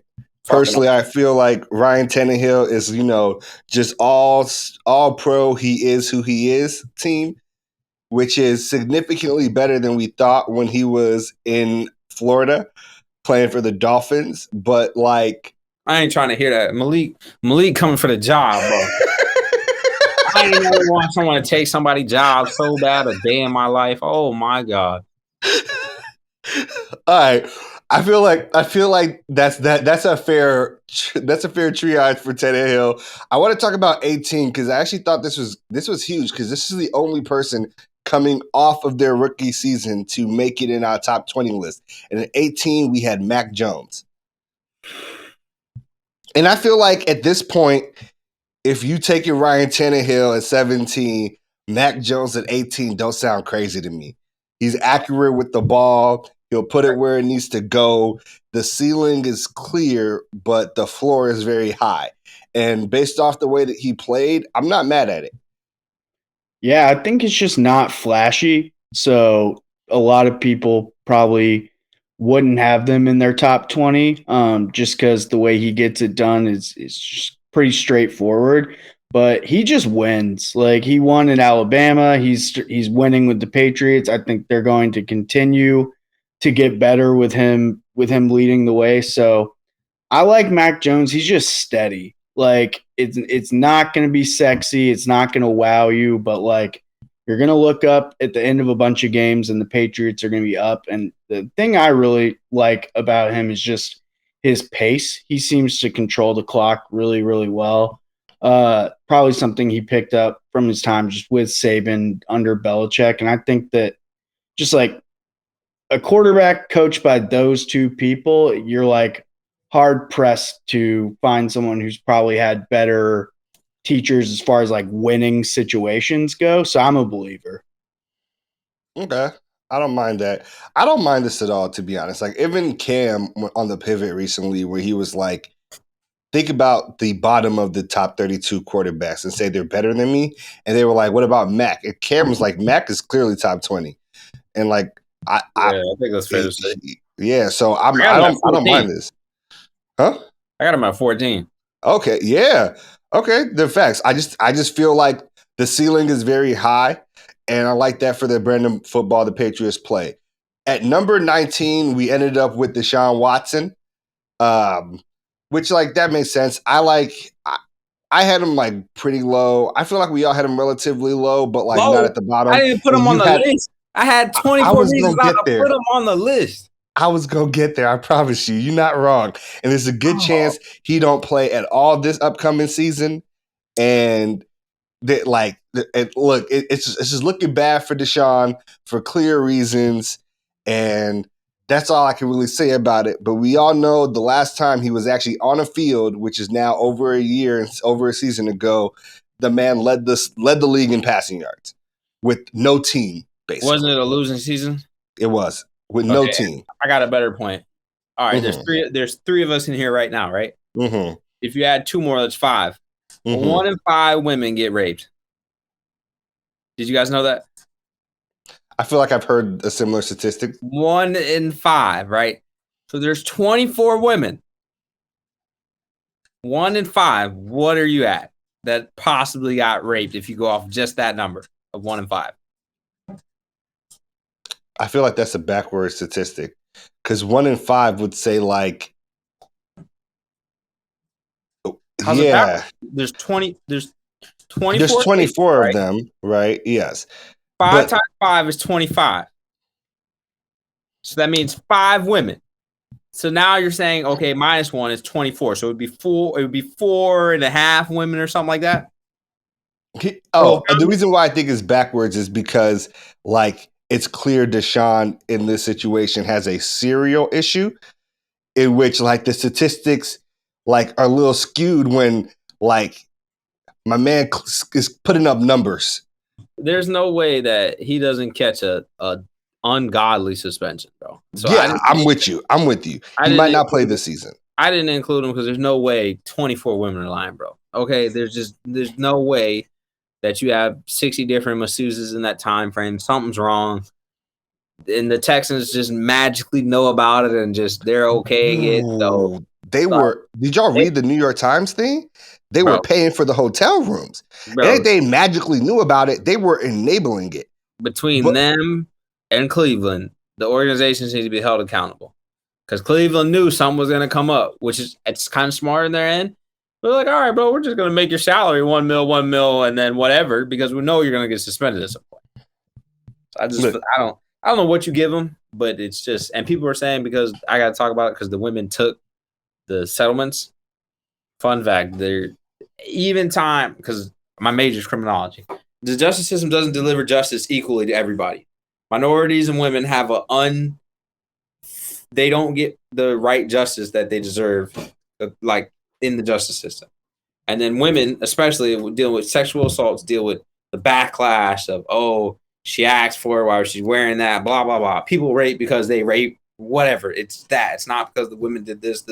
personally, I feel like Ryan Tannehill is, just all pro. He is who he is team, which is significantly better than we thought when he was in Florida playing for the Dolphins. But like, I ain't trying to hear that. Malik coming for the job, bro. I ain't never want someone to take somebody's job so bad a day in my life. Oh my God. All right. I feel like that's a fair triage for Tannehill. I want to talk about 18 because I actually thought this was huge because this is the only person coming off of their rookie season to make it in our top 20 list. And at 18, we had Mac Jones. And I feel like at this point, if you take it Ryan Tannehill at 17, Mac Jones at 18 don't sound crazy to me. He's accurate with the ball. He'll put it where it needs to go. The ceiling is clear, but the floor is very high. And based off the way that he played, I'm not mad at it. Yeah, I think it's just not flashy. So a lot of people probably wouldn't have them in their top 20 just because the way he gets it done is just pretty straightforward. But he just wins. Like he won in Alabama. He's winning with the Patriots. I think they're going to continue to get better with him leading the way. So I like Mac Jones. He's just steady. Like it's not going to be sexy. It's not going to wow you, but like you're going to look up at the end of a bunch of games and the Patriots are going to be up. And the thing I really like about him is just his pace. He seems to control the clock really, really well. Probably something he picked up from his time just with Saban under Belichick. And I think that just like a quarterback coached by those two people, you're like hard pressed to find someone who's probably had better teachers as far as like winning situations go. So I'm a believer. Okay. I don't mind that. I don't mind this at all, to be honest. Like even Cam went on the pivot recently where he was like, think about the bottom of the top 32 quarterbacks and say they're better than me. And they were like, what about Mac? And Cam was like, Mac is clearly top 20. And like, I think that's fair to say. Yeah, so I don't mind this. Huh? I got him at 14. Okay, yeah. Okay, the facts. I just feel like the ceiling is very high, and I like that for the brand of football the Patriots play. At number 19, we ended up with Deshaun Watson, which like that makes sense. I had him like pretty low. I feel like we all had him relatively low, but like not at the bottom. I didn't put him on the list. I had 24 reasons not to put him on the list. I was gonna get there. I promise you. You're not wrong. And there's a good chance he don't play at all this upcoming season. And that, like, look, it's just looking bad for Deshaun for clear reasons. And that's all I can really say about it. But we all know the last time he was actually on a field, which is now over a year and over a season ago, the man led the league in passing yards with no team. Basically. Wasn't it a losing season? It was with no team. I got a better point. All right, there's three of us in here right now, right? Mm-hmm. If you add two more, that's 5. Mm-hmm. 1 in 5 women get raped. Did you guys know that? I feel like I've heard a similar statistic. 1 in 5, right? So there's 24 women. 1 in 5. What are you at that possibly got raped if you go off just that number of 1 in 5? I feel like that's a backward statistic because 1 in 5 would say like, there's 24. There's 24 of them, right? Yes. 5 times 5 is 25. So that means 5 women. So now you're saying, okay, minus 1 is 24. So it would be 4. It would be 4.5 women or something like that. The reason why I think it's backwards is because like it's clear Deshaun in this situation has a serial issue in which like the statistics like are a little skewed when like my man is putting up numbers. There's no way that he doesn't catch a ungodly suspension, bro. So yeah, I'm with you. He might not play this season. I didn't include him because there's no way 24 women are lying, bro. Okay, there's no way that you have 60 different masseuses in that time frame. Something's wrong. And the Texans just magically know about it and just they're okaying it. So did y'all read the New York Times thing? They were paying for the hotel rooms. And they magically knew about it. They were enabling it. Between them and Cleveland, the organizations need to be held accountable. because Cleveland knew something was going to come up, it's kind of smart in their end. They're like, all right, bro, we're just going to make your salary $1 million, and then whatever, because we know you're going to get suspended at some point. So I don't know what you give them, but it's just, and people are saying, because I got to talk about it because the women took the settlements. Fun fact, they're even time, because my major is criminology. The justice system doesn't deliver justice equally to everybody. Minorities and women have they don't get the right justice that they deserve, like in the justice system. And then women, especially dealing with sexual assaults, deal with the backlash of, oh, she asked for it while she's wearing that, blah, blah, blah. People rape because they rape, whatever. It's that. It's not because the women did this.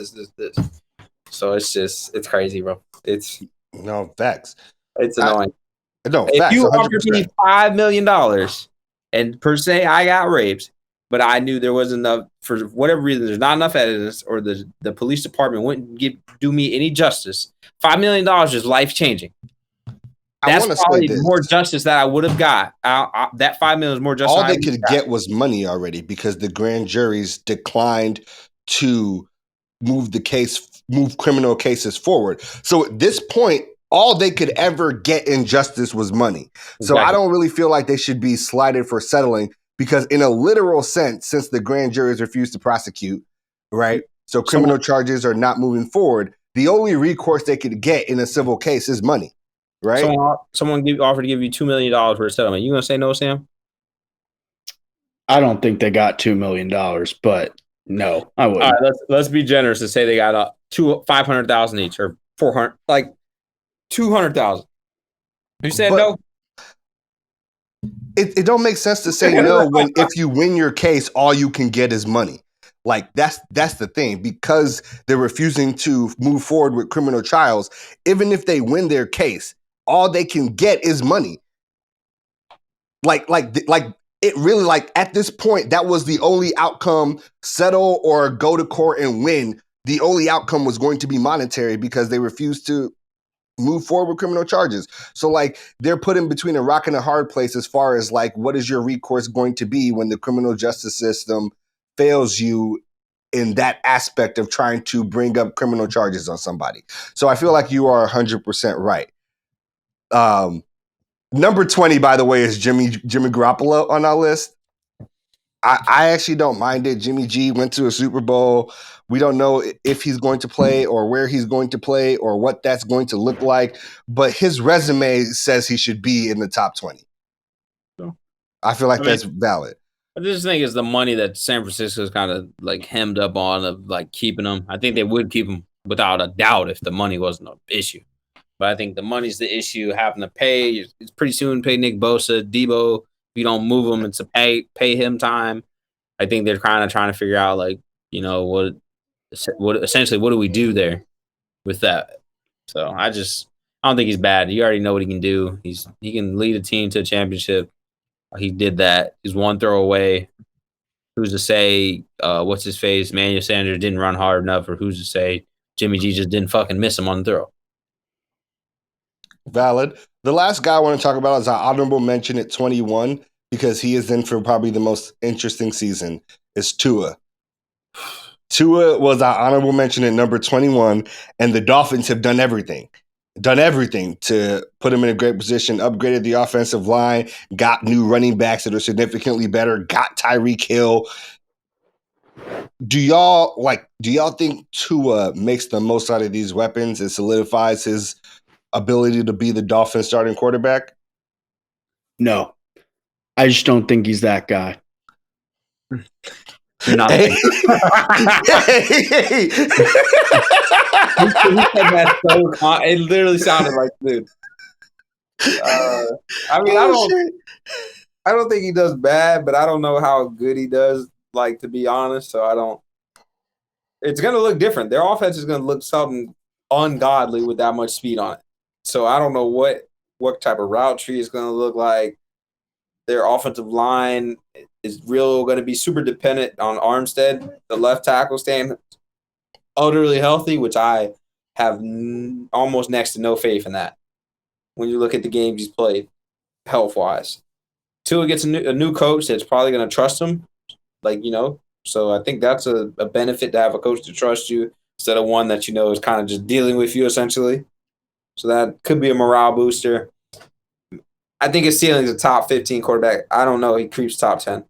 So it's crazy, bro. It's facts. It's annoying. If Facts, you 100%. Offered me $5 million, and per se I got raped, but I knew there wasn't enough, for whatever reason, there's not enough evidence, or the police department wouldn't do me any justice. $5 million is life changing. That's probably more justice that I would have got. That $5 million is more justice. All they could get was money already, because the grand juries declined to move criminal cases forward. So at this point, all they could ever get in justice was money. So exactly. I don't really feel like they should be slighted for settling, because in a literal sense, since the grand juries refused to prosecute, right? So criminal charges are not moving forward. The only recourse they could get in a civil case is money, right? Someone offered to give you $2 million for a settlement. You gonna say no, Sam? I don't think they got $2 million, but no, I wouldn't. All right, let's be generous and say they got $500,000 each, or 400, like 200,000. You said no? It don't make sense to say no when if you win your case, all you can get is money. Like that's the thing, because they're refusing to move forward with criminal trials. Even if they win their case, all they can get is money. Like it really, like at this point, that was the only outcome: settle or go to court and win. The only outcome was going to be monetary, because they refused to move forward with criminal charges. So like they're put in between a rock and a hard place as far as like, what is your recourse going to be when the criminal justice system fails you in that aspect of trying to bring up criminal charges on somebody? So I feel like you are 100% right. Number 20, by the way, is Jimmy Garoppolo on our list. I actually don't mind it. Jimmy G went to a Super Bowl. We don't know if he's going to play or where he's going to play or what that's going to look like, but his resume says he should be in the top 20. So, I feel like that's valid. I just think it's the money that San Francisco's kind of like hemmed up on, of like keeping him. I think they would keep him without a doubt if the money wasn't an issue. But I think the money's the issue. Having to pay, it's pretty soon pay Nick Bosa, Debo. If you don't move him, it's a pay him time. I think they're kind of trying to figure out, like, you know, what essentially what do we do there with that? So I don't think he's bad. You already know what he can do. He can lead a team to a championship. He did that. He's one throw away. Who's to say what's his face? Emmanuel Sanders didn't run hard enough, or who's to say Jimmy G just didn't fucking miss him on the throw? Valid. The last guy I want to talk about is our honorable mention at 21, because he is in for probably the most interesting season, is Tua. Tua was our honorable mention at number 21, and the Dolphins have done everything to put him in a great position, upgraded the offensive line, got new running backs that are significantly better, got Tyreek Hill. Do y'all think Tua makes the most out of these weapons and solidifies his ability to be the Dolphins starting quarterback? No. I just don't think he's that guy. Nothing. It literally sounded like, dude. I mean, I don't think he does bad, but I don't know how good he does, like, to be honest. So I don't. It's going to look different. Their offense is going to look something ungodly with that much speed on it. So I don't know what type of route tree is going to look like. Their offensive line is going to be super dependent on Armstead, the left tackle, staying utterly healthy, which I have almost next to no faith in that. When you look at the games he's played, health-wise, Tua gets a new coach that's probably going to trust him, like, you know, So I think that's a benefit to have a coach to trust you instead of one that you know is kind of just dealing with you essentially. So that could be a morale booster. I think his ceiling is a top 15 quarterback. I don't know. He creeps top 10.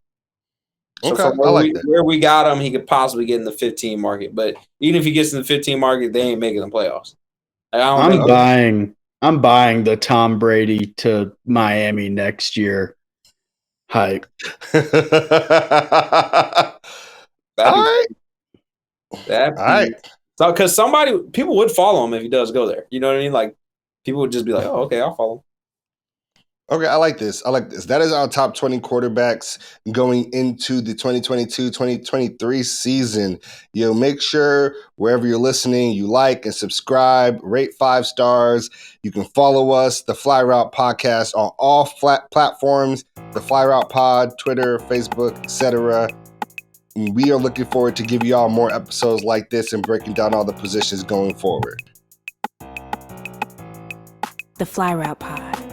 So Okay, from I like that. where we got him, he could possibly get in the 15 market. But even if he gets in the 15 market, they ain't making the playoffs. Like, I don't think I'm buying the Tom Brady to Miami next year hype. that'd All be, right. that'd be All right. so because people would follow him if he does go there. You know what I mean? Like people would just be like, oh, okay, I'll follow him. Okay, I like this. That is our top 20 quarterbacks going into the 2022-2023 season. Make sure wherever you're listening, you like and subscribe, rate 5 stars. You can follow us, the Fly Route Podcast, on all platforms, the Fly Route Pod, Twitter, Facebook, etc. We are looking forward to give you all more episodes like this and breaking down all the positions going forward. The Fly Route Pod.